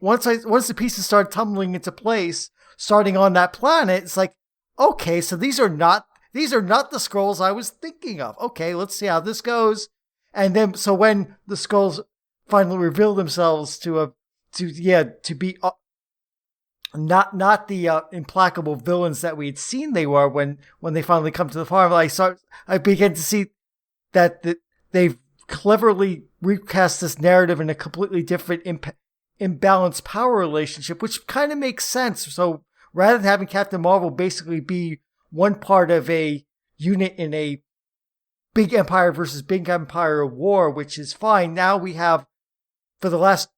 once the pieces started tumbling into place, starting on that planet, it's like, okay, so these are not the Skrulls I was thinking of. Okay, let's see how this goes. And then, so when the Skrulls finally reveal themselves to be not the implacable villains that we had seen they were when they finally come to the farm, I began to see that they've cleverly recast this narrative in a completely different imbalanced power relationship, which kind of makes sense. So rather than having Captain Marvel basically be one part of a unit in a big empire versus big empire war, which is fine, now we have, for the last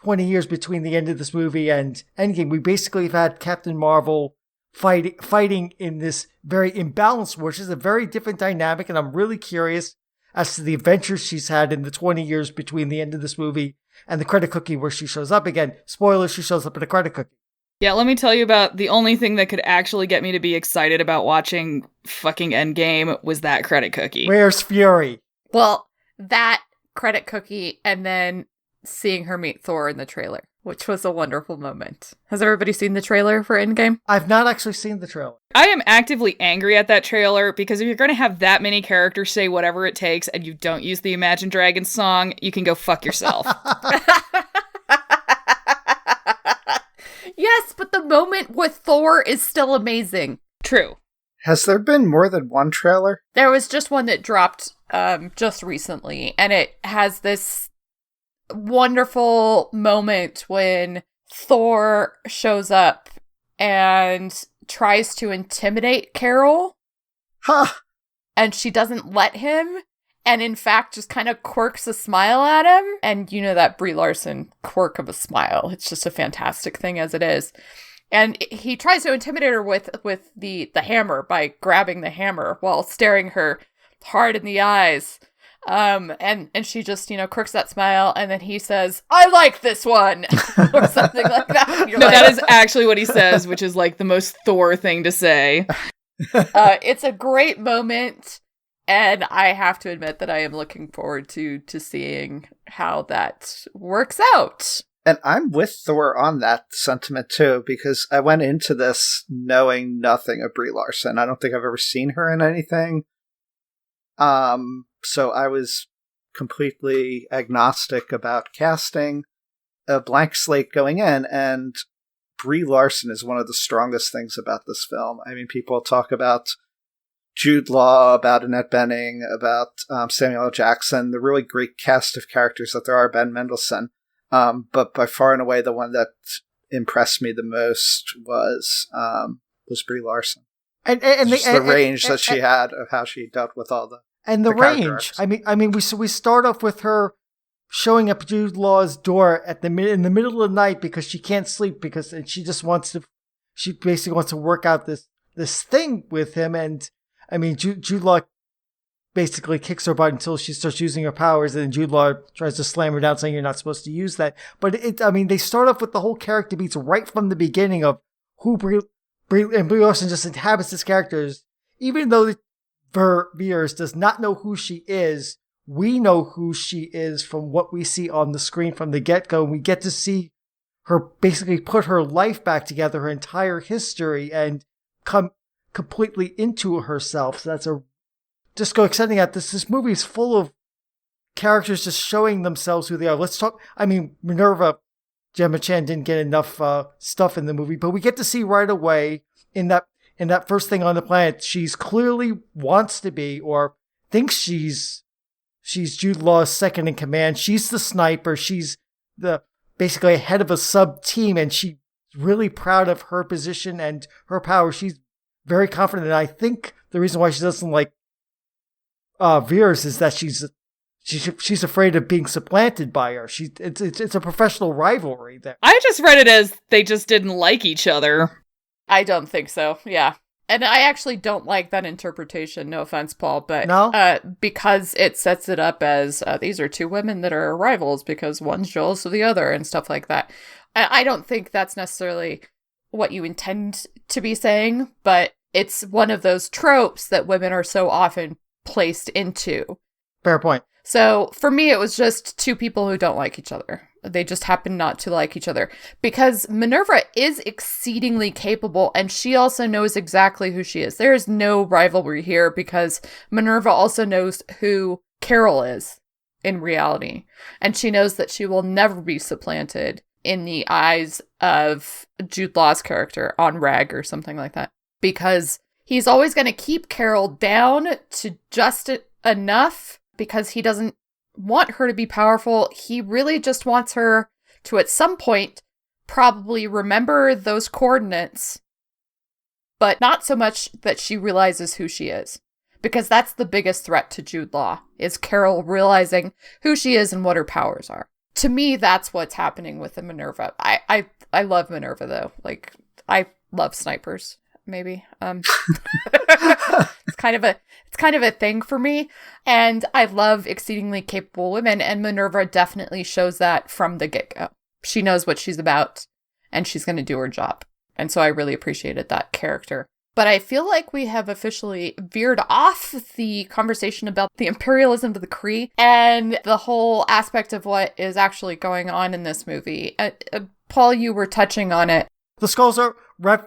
20 years between the end of this movie and Endgame, we basically have had Captain Marvel fighting in this very imbalanced war, which is a very different dynamic, and I'm really curious as to the adventures she's had in the 20 years between the end of this movie and the credit cookie where she shows up again. Spoiler, she shows up in a credit cookie. Yeah, let me tell you about the only thing that could actually get me to be excited about watching fucking Endgame was that credit cookie. Where's Fury? Well, that credit cookie and then seeing her meet Thor in the trailer, which was a wonderful moment. Has everybody seen the trailer for Endgame? I've not actually seen the trailer. I am actively angry at that trailer because if you're going to have that many characters say whatever it takes and you don't use the Imagine Dragons song, you can go fuck yourself. Yes, but the moment with Thor is still amazing. True. Has there been more than one trailer? There was just one that dropped just recently, and it has this wonderful moment when Thor shows up and tries to intimidate Carol. Huh. And she doesn't let him, and in fact just kind of quirks a smile at him. And you know that Brie Larson quirk of a smile. It's just a fantastic thing as it is. And he tries to intimidate her with the hammer by grabbing the hammer while staring her hard in the eyes. And she just, quirks that smile, and then he says, "I like this one," or something like that. No, that is actually what he says, which is like the most Thor thing to say. It's a great moment, and I have to admit that I am looking forward to seeing how that works out. And I'm with Thor on that sentiment too, because I went into this knowing nothing of Brie Larson. I don't think I've ever seen her in anything. So I was completely agnostic about casting, a blank slate going in, and Brie Larson is one of the strongest things about this film. I mean, people talk about Jude Law, about Annette Bening, about Samuel L. Jackson, the really great cast of characters that there are, Ben Mendelsohn. But by far and away, the one that impressed me the most was Brie Larson. And the range that she had of how she dealt with all the range. I mean, we start off with her showing up at Jude Law's door in the middle of the night because she can't sleep and she basically wants to work out this thing with him. And I mean, Jude Law basically kicks her butt until she starts using her powers, and then Jude Law tries to slam her down, saying you're not supposed to use that. But they start off with the whole character beats right from the beginning of who Brie Larson just inhabits this character. Even though Ver viewers does not know who she is, we know who she is from what we see on the screen from the get-go. And we get to see her basically put her life back together, her entire history, and come completely into herself. So that's just go extending out. This movie is full of characters just showing themselves who they are. Let's talk. I mean, Minerva, Gemma Chan didn't get enough stuff in the movie, but we get to see right away in that first thing on the planet, she's clearly wants to be or thinks she's Jude Law's second in command. She's the sniper. She's basically head of a sub team, and she's really proud of her position and her power. She's very confident, and I think the reason why she doesn't like Veers is that she's afraid of being supplanted by her. It's a professional rivalry there. I just read it as they just didn't like each other. I don't think so. Yeah. And I actually don't like that interpretation. No offense, Paul, but because it sets it up as these are two women that are rivals because one's jealous of the other and stuff like that. I don't think that's necessarily what you intend to be saying, but it's one of those tropes that women are so often placed into. Fair point. So for me, it was just two people who don't like each other. They just happen not to like each other because Minerva is exceedingly capable, and she also knows exactly who she is. There is no rivalry here because Minerva also knows who Grrl is in reality, and she knows that she will never be supplanted in the eyes of Jude Law's character on Rag or something like that, because he's always going to keep Grrl down to just enough because he doesn't want her to be powerful. He really just wants her to, at some point, probably remember those coordinates, but not so much that she realizes who she is. Because that's the biggest threat to Jude Law, is Grrl realizing who she is and what her powers are. To me, that's what's happening with the Minerva. I love Minerva, though. Like, I love snipers, maybe. It's kind of a thing for me, and I love exceedingly capable women, and Minerva definitely shows that from the get-go. She knows what she's about, and she's going to do her job, and so I really appreciated that character. But I feel like we have officially veered off the conversation about the imperialism of the Kree and the whole aspect of what is actually going on in this movie. Paul, you were touching on it. The Skrulls are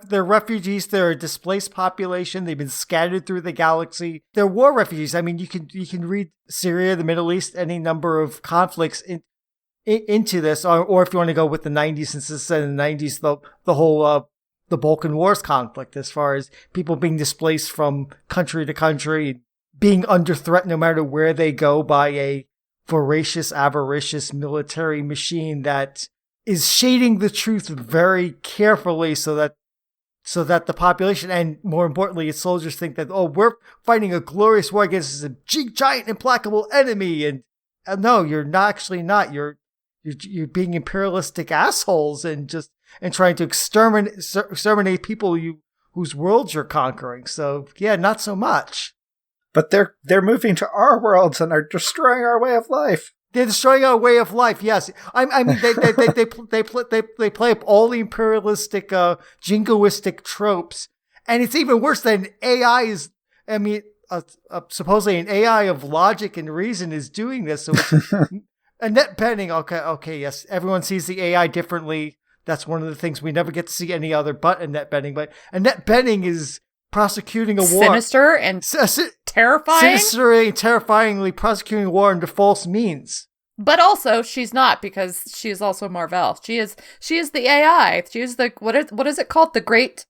they're refugees. They're a displaced population. They've been scattered through the galaxy. They're war refugees. I mean, you can read Syria, the Middle East, any number of conflicts into this, or if you want to go with the 90s, since it's set in the 90s, the whole the Balkan Wars conflict, as far as people being displaced from country to country, being under threat no matter where they go by a voracious, avaricious military machine that is shading the truth very carefully so that the population, and more importantly, its soldiers, think that, we're fighting a glorious war against this giant, implacable enemy. And no, you're not. You're being imperialistic assholes and trying to exterminate people whose worlds you're conquering. So yeah, not so much. But they're moving to our worlds and are destroying our way of life. They're destroying our way of life. Yes, I mean they play up all the imperialistic, jingoistic tropes, and it's even worse than AI is. I mean, supposedly an AI of logic and reason is doing this. So it's Annette Bening. Okay, yes, everyone sees the AI differently. That's one of the things we never get to see any other but Annette Bening. But Annette Bening is prosecuting a war. Sinister and terrifying. Sinisterly and terrifyingly prosecuting a war under false means. But also, she's not, because she is also Marvel. She is the AI. She is the, what is it called? The Great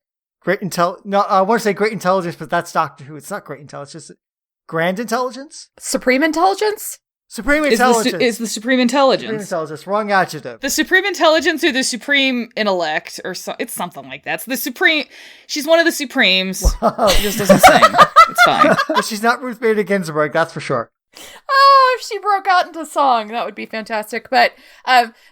No, I want to say Great Intelligence, but that's Doctor Who. It's not Great Intelligence. It's Grand Intelligence? Supreme Intelligence? Supreme intelligence. Is the supreme intelligence. Supreme intelligence. Wrong adjective. The supreme intelligence or the supreme intellect, or it's something like that. It's the supreme. She's one of the supremes. She just doesn't sing. It's fine. But she's not Ruth Bader Ginsburg, that's for sure. Oh, if she broke out into song, that would be fantastic. But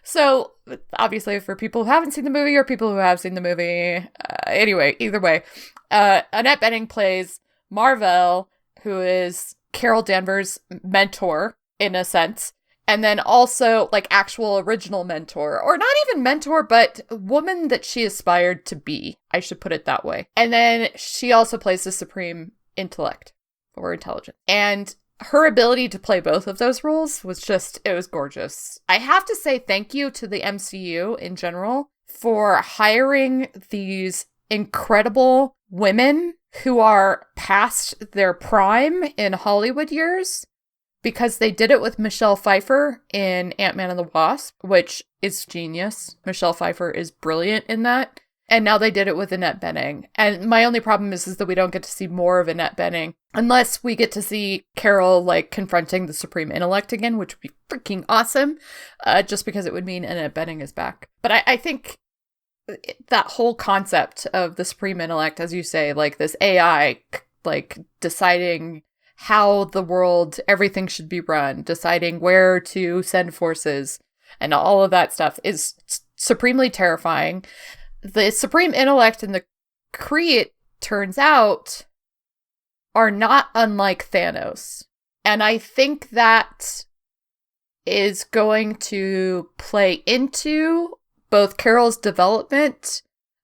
so obviously, for people who haven't seen the movie or people who have seen the movie, anyway, either way, Annette Bening plays Marvell, who is Carol Danvers' mentor in a sense, and then also like actual original mentor, or not even mentor, but woman that she aspired to be. I should put it that way. And then she also plays the supreme intellect or intelligence. And her ability to play both of those roles was it was gorgeous. I have to say thank you to the MCU in general for hiring these incredible women who are past their prime in Hollywood years, because they did it with Michelle Pfeiffer in Ant-Man and the Wasp, which is genius. Michelle Pfeiffer is brilliant in that. And now they did it with Annette Bening. And my only problem is that we don't get to see more of Annette Bening unless we get to see Carol like confronting the Supreme Intellect again, which would be freaking awesome, just because it would mean Annette Bening is back. But I think that whole concept of the Supreme Intellect, as you say, like this AI, like deciding how the world, everything should be run, deciding where to send forces, and all of that stuff is supremely terrifying. The Supreme Intellect and the Kree, it turns out, are not unlike Thanos. And I think that is going to play into both Carol's development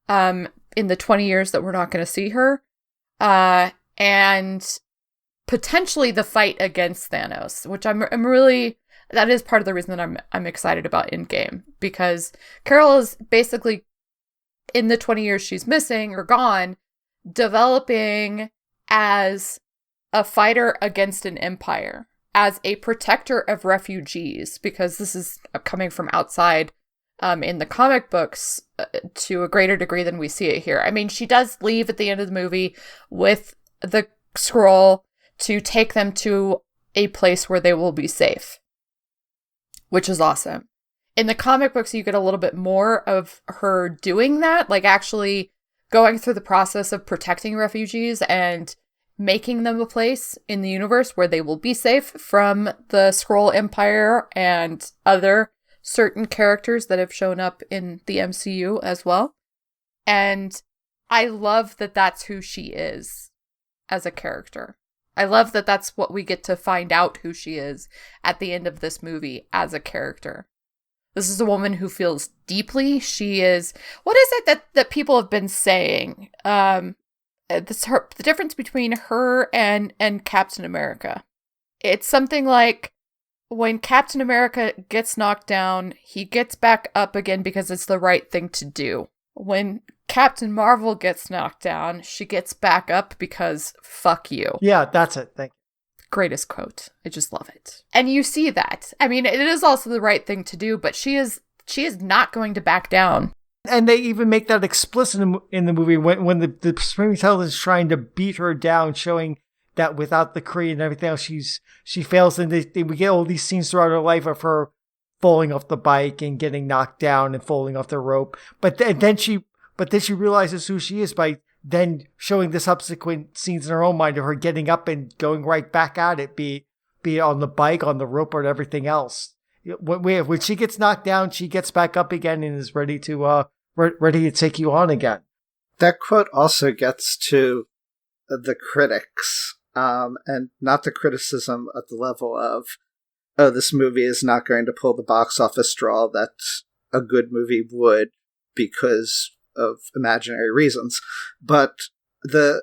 in the 20 years that we're not going to see her, and potentially the fight against Thanos, which I'm really, that is part of the reason that I'm excited about Endgame, because Carol is basically, in the 20 years she's missing or gone, developing as a fighter against an empire, as a protector of refugees, because this is coming from outside in the comic books to a greater degree than we see it here. I mean, she does leave at the end of the movie with the Skrull to take them to a place where they will be safe, which is awesome. In the comic books, you get a little bit more of her doing that, like actually going through the process of protecting refugees and making them a place in the universe where they will be safe from the Skrull Empire and other certain characters that have shown up in the MCU as well. And I love that that's who she is as a character. I love that that's what we get to find out who she is at the end of this movie as a character. This is a woman who feels deeply. She is, what is it that people have been saying? The difference between her and Captain America. It's something like, when Captain America gets knocked down, he gets back up again because it's the right thing to do. When Captain Marvel gets knocked down, she gets back up because fuck you. Yeah, that's it. Thank you. Greatest quote. I just love it. And you see that. I mean, it is also the right thing to do, but she is not going to back down. And they even make that explicit in the movie when the Supreme Intelligence is trying to beat her down, showing that without the Kree and everything else, she fails. And we get all these scenes throughout her life of her falling off the bike and getting knocked down and falling off the rope. But then she realizes who she is by then showing the subsequent scenes in her own mind of her getting up and going right back at it, be it on the bike, on the rope, or everything else. When she gets knocked down, she gets back up again and is ready to take you on again. That quote also gets to the critics, and not the criticism at the level of, oh, this movie is not going to pull the box office draw that a good movie would because of imaginary reasons, but the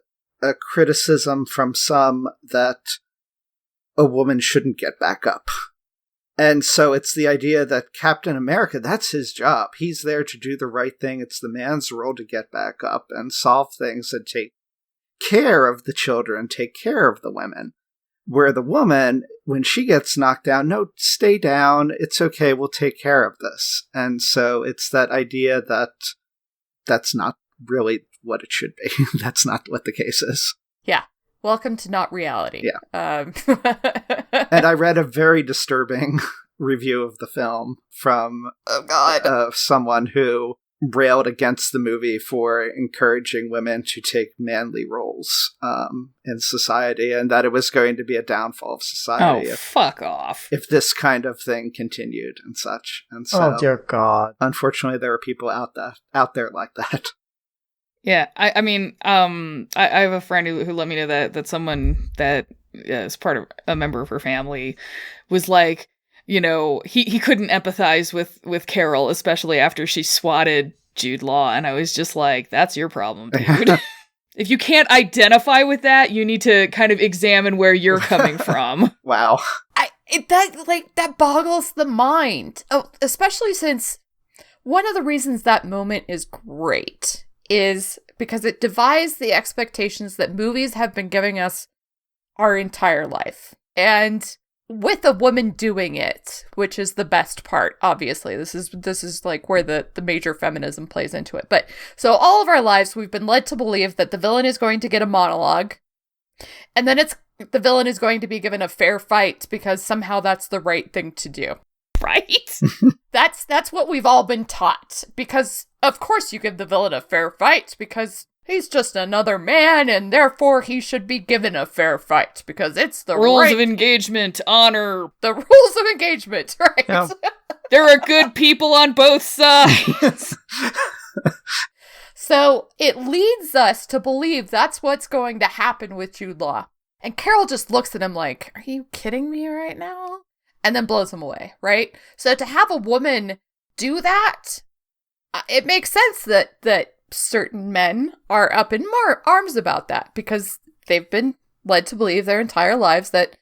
criticism from some that a woman shouldn't get back up. And so it's the idea that Captain America, that's his job. He's there to do the right thing. It's the man's role to get back up and solve things and take care of the children, take care of the women. Where the woman, when she gets knocked down, no, stay down. It's okay. We'll take care of this. And so it's that idea that that's not really what it should be. That's not what the case is. Yeah. Welcome to not reality. Yeah. And I read a very disturbing review of the film from someone who railed against the movie for encouraging women to take manly roles in society, and that it was going to be a downfall of society. Fuck off. If this kind of thing continued and such. And so, oh dear God. Unfortunately, there are people out there like that. Yeah, I mean, I have a friend who let me know that someone that is part of a member of her family was like, you know, he couldn't empathize with Carol, especially after she swatted Jude Law. And I was just like, that's your problem, dude. If you can't identify with that, you need to kind of examine where you're coming from. Wow. That boggles the mind. Oh, especially since one of the reasons that moment is great is because it defies the expectations that movies have been giving us our entire life. And with a woman doing it, which is the best part, obviously. This is like where the major feminism plays into it. But so all of our lives, we've been led to believe that the villain is going to get a monologue, and then the villain is going to be given a fair fight because somehow that's the right thing to do. Right? That's what we've all been taught. Because of course you give the villain a fair fight because he's just another man, and therefore he should be given a fair fight because it's the rules of engagement, honor. The rules of engagement, right? Yeah. There are good people on both sides. So it leads us to believe that's what's going to happen with Jude Law. And Carol just looks at him like, are you kidding me right now? And then blows him away, right? So to have a woman do that, it makes sense that certain men are up in arms about that because they've been led to believe their entire lives that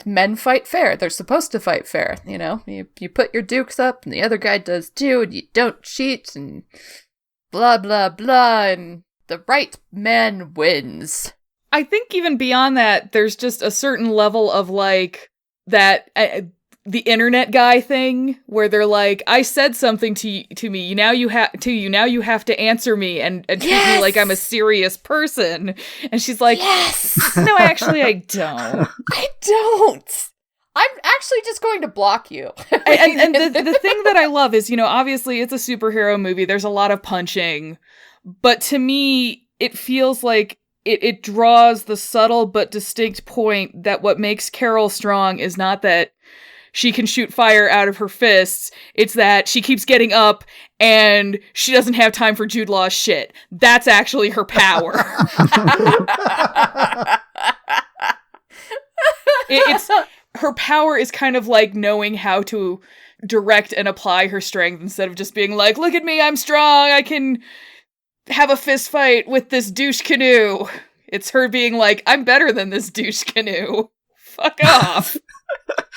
men fight fair. They're supposed to fight fair. You know, you put your dukes up and the other guy does too, and you don't cheat and blah, blah, blah, and the right man wins. I think even beyond that, there's just a certain level of like that the internet guy thing where they're like, I said something to me. Now you have to answer me and treat me like I'm a serious person. And she's like, yes. No, actually, I don't. I don't. I'm actually just going to block you. and the thing that I love is, you know, obviously it's a superhero movie. There's a lot of punching, but to me, it feels like it draws the subtle but distinct point that what makes Carol strong is not that she can shoot fire out of her fists. It's that she keeps getting up and she doesn't have time for Jude Law's shit. That's actually her power. It's her power is kind of like knowing how to direct and apply her strength instead of just being like, look at me, I'm strong, I can have a fist fight with this douche canoe. It's her being like, I'm better than this douche canoe. Fuck off.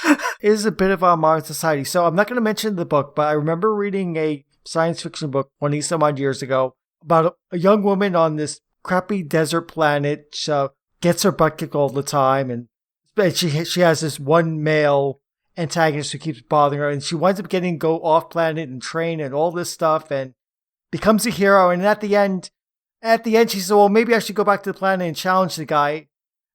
It is a bit of our modern society. So I'm not going to mention the book, but I remember reading a science fiction book 20-some odd years ago about a young woman on this crappy desert planet. She gets her butt kicked all the time, and she has this one male antagonist who keeps bothering her, and she winds up getting to go off planet and train and all this stuff, and becomes a hero. And at the end, she said, well, maybe I should go back to the planet and challenge the guy.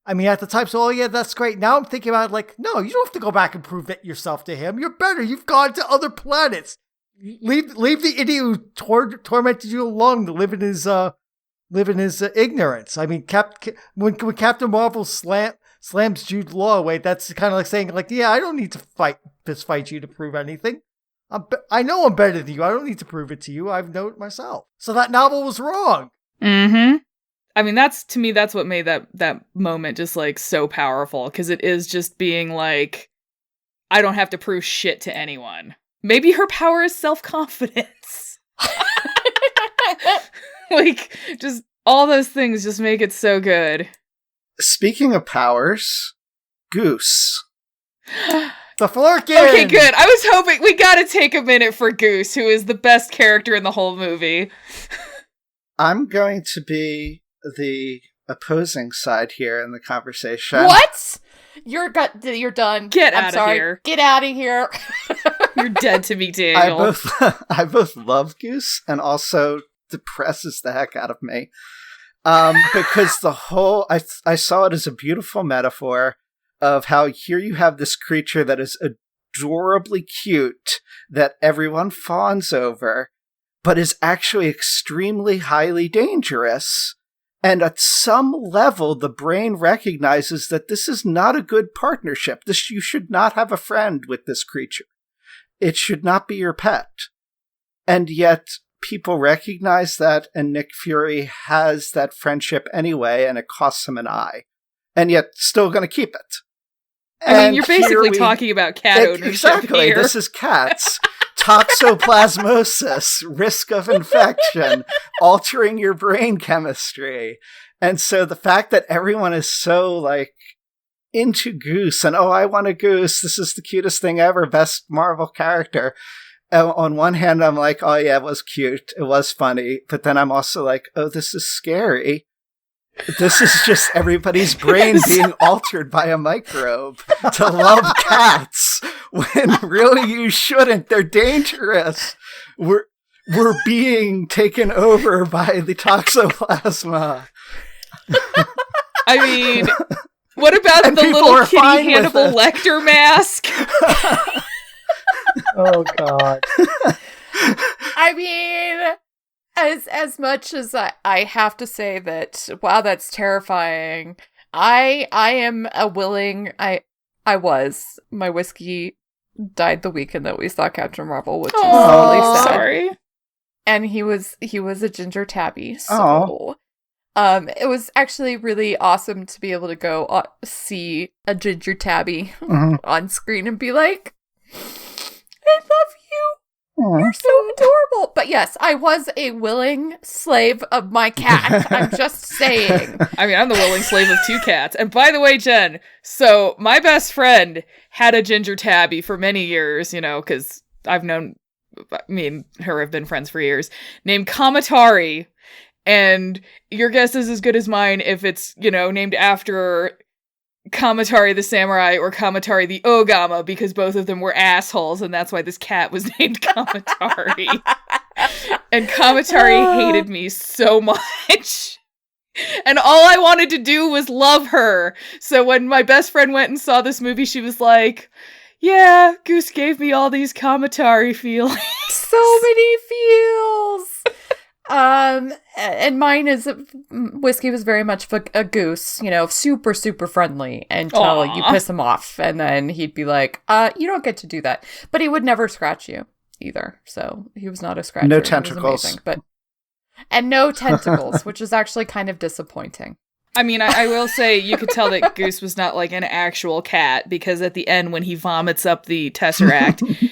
I mean, at the time, so, oh yeah, that's great. Now I'm thinking about it like, no, you don't have to go back and prove that yourself to him. You're better. You've gone to other planets. Leave the idiot who tormented you alone to live in his ignorance. I mean, when Captain Marvel slams Jude Law away, that's kind of like saying, like, yeah, I don't need to fist fight you to prove anything. I know I'm better than you. I don't need to prove it to you. I know it myself. So that novel was wrong. Mm-hmm. I mean, that's what made that moment just like so powerful, because it is just being like, I don't have to prove shit to anyone. Maybe her power is self-confidence. Like, just all those things just make it so good. Speaking of powers, Goose. The Flurkin! Okay, good. I was hoping we gotta take a minute for Goose, who is the best character in the whole movie. I'm going to be the opposing side here in the conversation. What? You're done. Get out of here. Get out of here. You're dead to me, Daniel. I both love Goose and also depresses the heck out of me. Because I saw it as a beautiful metaphor of how here you have this creature that is adorably cute that everyone fawns over, but is actually extremely highly dangerous. And at some level, the brain recognizes that this is not a good partnership. You should not have a friend with this creature. It should not be your pet. And yet, people recognize that, and Nick Fury has that friendship anyway, and it costs him an eye. And yet, still going to keep it. I mean, you're basically talking about cat ownership exactly. here. This is cats. Toxoplasmosis, risk of infection, altering your brain chemistry. And so the fact that everyone is so, like, into Goose, and, I want a Goose, this is the cutest thing ever, best Marvel character. On one hand, I'm like, oh yeah, it was cute, it was funny. But then I'm also like, oh, this is scary. This is just everybody's brain being altered by a microbe to love cats when really you shouldn't. They're dangerous. We're being taken over by the toxoplasma. I mean, what about the little kitty Hannibal Lecter mask? Oh God. I mean, as much as I have to say that, wow, that's terrifying. I am a willing. I was. My whiskey died the weekend that we saw Captain Marvel, which is really sad. Sorry. And he was a ginger tabby. So, it was actually really awesome to be able to go see a ginger tabby on screen and be like, I love you. You're so adorable. But yes, I was a willing slave of my cat. I'm just saying. I mean, I'm the willing slave of 2 cats. And by the way, Jen, so my best friend had a ginger tabby for many years, because I've known, me and her have been friends for years, named Kamatari. And your guess is as good as mine if it's, named after Kamatari the samurai or Kamatari the Ogama, because both of them were assholes, and that's why this cat was named Kamatari. And Kamatari hated me so much. And all I wanted to do was love her. So when my best friend went and saw this movie, she was like, yeah, Goose gave me all these Kamatari feelings. So many feels. And mine is, Whiskey was very much a Goose, super, super friendly until you piss him off. And then he'd be like, you don't get to do that. But he would never scratch you either. So he was not a scratcher. No tentacles. Amazing, and no tentacles, which is actually kind of disappointing. I mean, I will say you could tell that Goose was not like an actual cat, because at the end when he vomits up the Tesseract,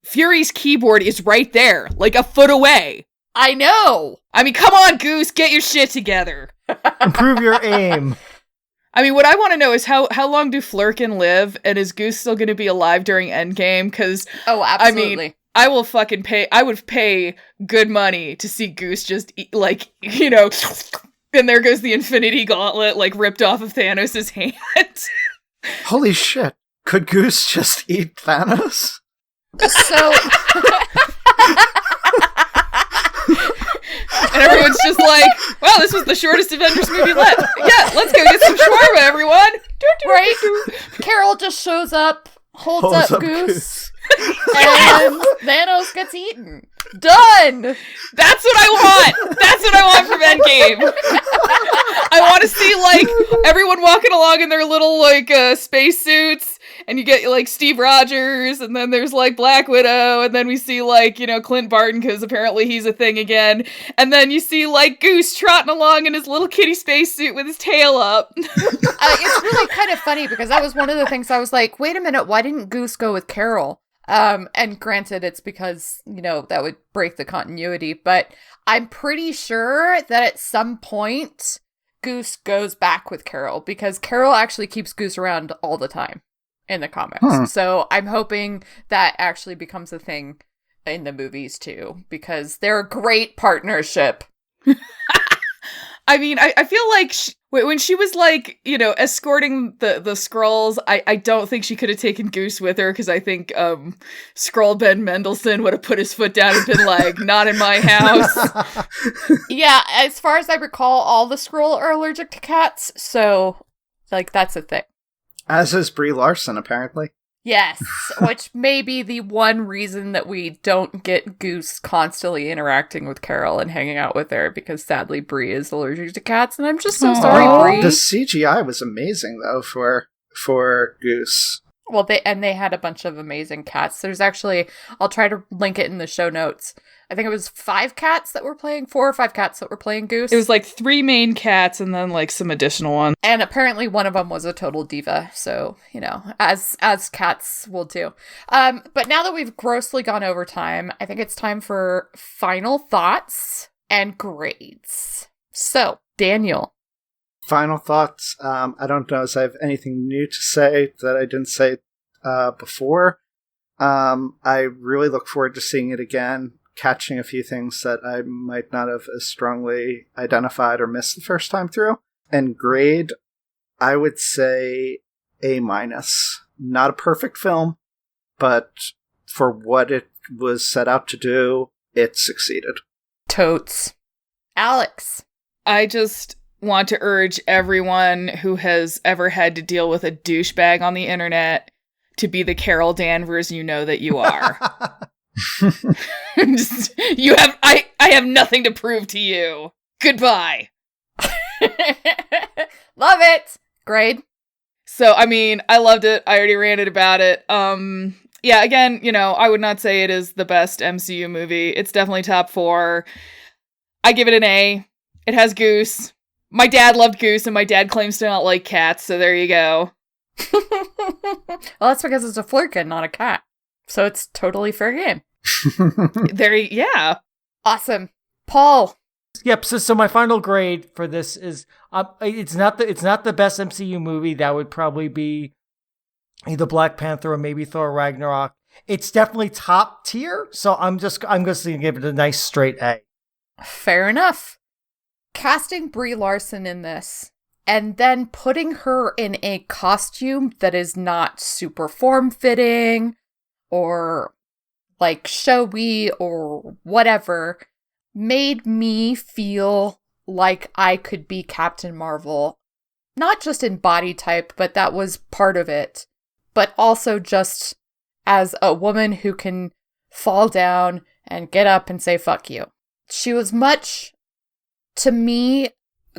Fury's keyboard is right there, like a foot away. I know! I mean, come on, Goose, get your shit together. Improve your aim. I mean, what I want to know is how long do Flurkin live, and is Goose still going to be alive during Endgame? Because, absolutely. I mean, I will fucking pay, I would pay good money to see Goose just, and there goes the Infinity Gauntlet, ripped off of Thanos' hand. Holy shit. Could Goose just eat Thanos? So... And everyone's just like, wow, this was the shortest Avengers movie left. Yeah, let's go get some shawarma, everyone. Right? Carol just shows up, holds up Goose, and Thanos gets eaten. Done! That's what I want! That's what I want from Endgame! I want to see, everyone walking along in their little, space suits, and you get, Steve Rogers, and then there's, Black Widow, and then we see, Clint Barton, because apparently he's a thing again, and then you see, Goose trotting along in his little kitty spacesuit with his tail up. It's really kind of funny, because that was one of the things I was like, wait a minute, why didn't Goose go with Carol? And granted, it's because, that would break the continuity, but I'm pretty sure that at some point, Goose goes back with Carol, because Carol actually keeps Goose around all the time in the comics. So I'm hoping that actually becomes a thing in the movies too, because they're a great partnership. I mean, I feel like when she was like, escorting the Skrulls, I don't think she could have taken Goose with her, because I think Skrull Ben Mendelsohn would have put his foot down and been like, not in my house. Yeah, as far as I recall, all the Skrull are allergic to cats, so, like, that's a thing. As is Brie Larson, apparently. Yes, which may be the one reason that we don't get Goose constantly interacting with Carol and hanging out with her, because sadly Brie is allergic to cats, and I'm just so sorry, Brie. The CGI was amazing, though, for Goose. Well, they had a bunch of amazing cats. There's actually, I'll try to link it in the show notes. I think it was 4 or 5 cats that were playing Goose. It was like 3 main cats and then like some additional ones. And apparently one of them was a total diva. So, as cats will do. But now that we've grossly gone over time, I think it's time for final thoughts and grades. So, Daniel. Final thoughts. I don't know if I have anything new to say that I didn't say before. I really look forward to seeing it again, catching a few things that I might not have as strongly identified or missed the first time through. And grade, I would say A-. Not a perfect film, but for what it was set out to do, it succeeded. Totes. Alex. I just want to urge everyone who has ever had to deal with a douchebag on the internet to be the Carol Danvers you know that you are. I have nothing to prove to you. Goodbye. Love it. Grade. So, I mean, I loved it. I already ranted about it. Yeah, again, I would not say it is the best MCU movie. It's definitely top 4. I give it an A. It has Goose. My dad loved Goose, and my dad claims to not like cats, so there you go. Well, that's because it's a flerken, not a cat. So it's totally fair game. Yeah. Awesome. Paul. Yep. So my final grade for this is it's not the best MCU movie. That would probably be either Black Panther or maybe Thor Ragnarok. It's definitely top tier. So I'm just gonna give it a nice straight A. Fair enough. Casting Brie Larson in this and then putting her in a costume that is not super form-fitting or like showy or whatever made me feel like I could be Captain Marvel. Not just in body type, but that was part of it. But also just as a woman who can fall down and get up and say, fuck you. She was to me,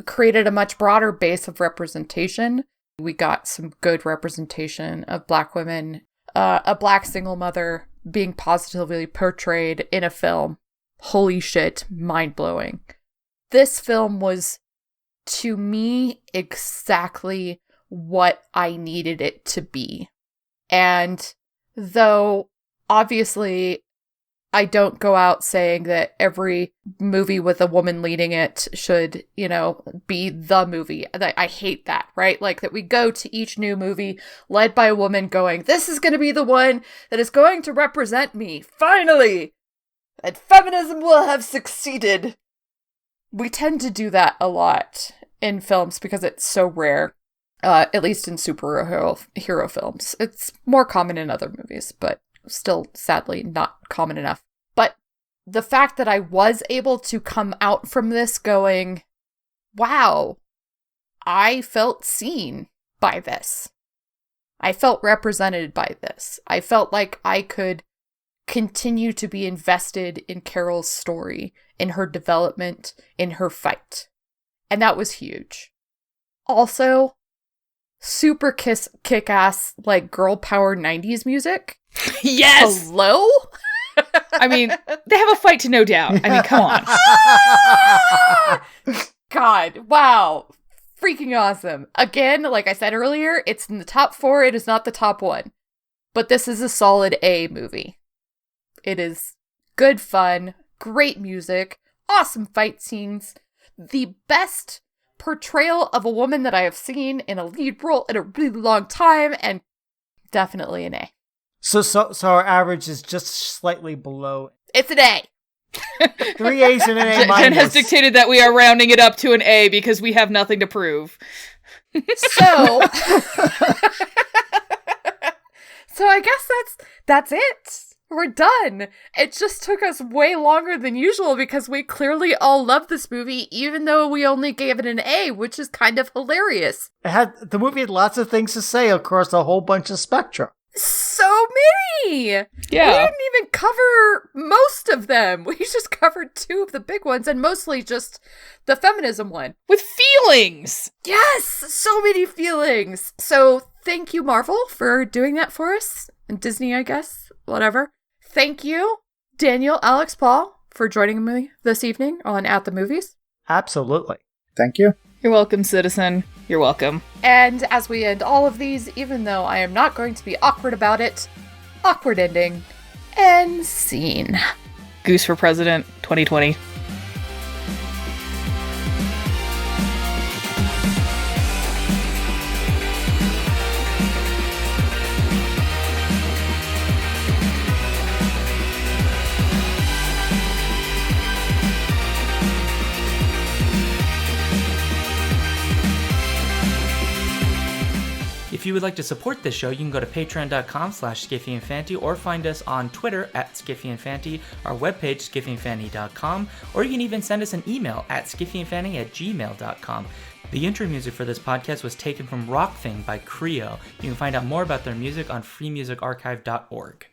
created a much broader base of representation. We got some good representation of Black women, a Black single mother being positively portrayed in a film. Holy shit, mind-blowing. This film was, to me, exactly what I needed it to be. And though, obviously, I don't go out saying that every movie with a woman leading it should, be the movie. I hate that, right? Like that we go to each new movie led by a woman going, this is going to be the one that is going to represent me, finally! And feminism will have succeeded. We tend to do that a lot in films because it's so rare, at least in superhero films. It's more common in other movies, but still, sadly, not common enough. But the fact that I was able to come out from this going, wow, I felt seen by this. I felt represented by this. I felt like I could continue to be invested in Carol's story, in her development, in her fight. And that was huge. Also, super kick-ass, like, girl power 90s music. Yes! Hello? I mean, they have a fight to no doubt. I mean, come on. God, wow. Freaking awesome. Again, like I said earlier, it's in the top 4. It is not the top 1. But this is a solid A movie. It is good fun, great music, awesome fight scenes, the best portrayal of a woman that I have seen in a lead role in a really long time, and definitely an A. So our average is just slightly below. It's an A. 3 A's and an A minus. Jen has dictated that we are rounding it up to an A because we have nothing to prove. So, I guess that's it. We're done. It just took us way longer than usual because we clearly all love this movie, even though we only gave it an A, which is kind of hilarious. The movie had lots of things to say across a whole bunch of spectra. So many! Yeah. We didn't even cover most of them. We just covered 2 of the big ones, and mostly just the feminism one. With feelings! Yes! So many feelings! So thank you, Marvel, for doing that for us. And Disney, I guess. Whatever. Thank you, Daniel, Alex, Paul, for joining me this evening on At the Movies. Absolutely. Thank you. You're welcome, citizen. You're welcome. And as we end all of these, even though I am not going to be awkward about it, awkward ending and scene. Goose for President 2020. If you would like to support this show, you can go to patreon.com/SkiffyandFanty or find us on Twitter @SkiffyandFanty, our webpage SkiffyandFanty.com, or you can even send us an email at SkiffyandFanty@gmail.com. The intro music for this podcast was taken from Rock Thing by Creo. You can find out more about their music on freemusicarchive.org.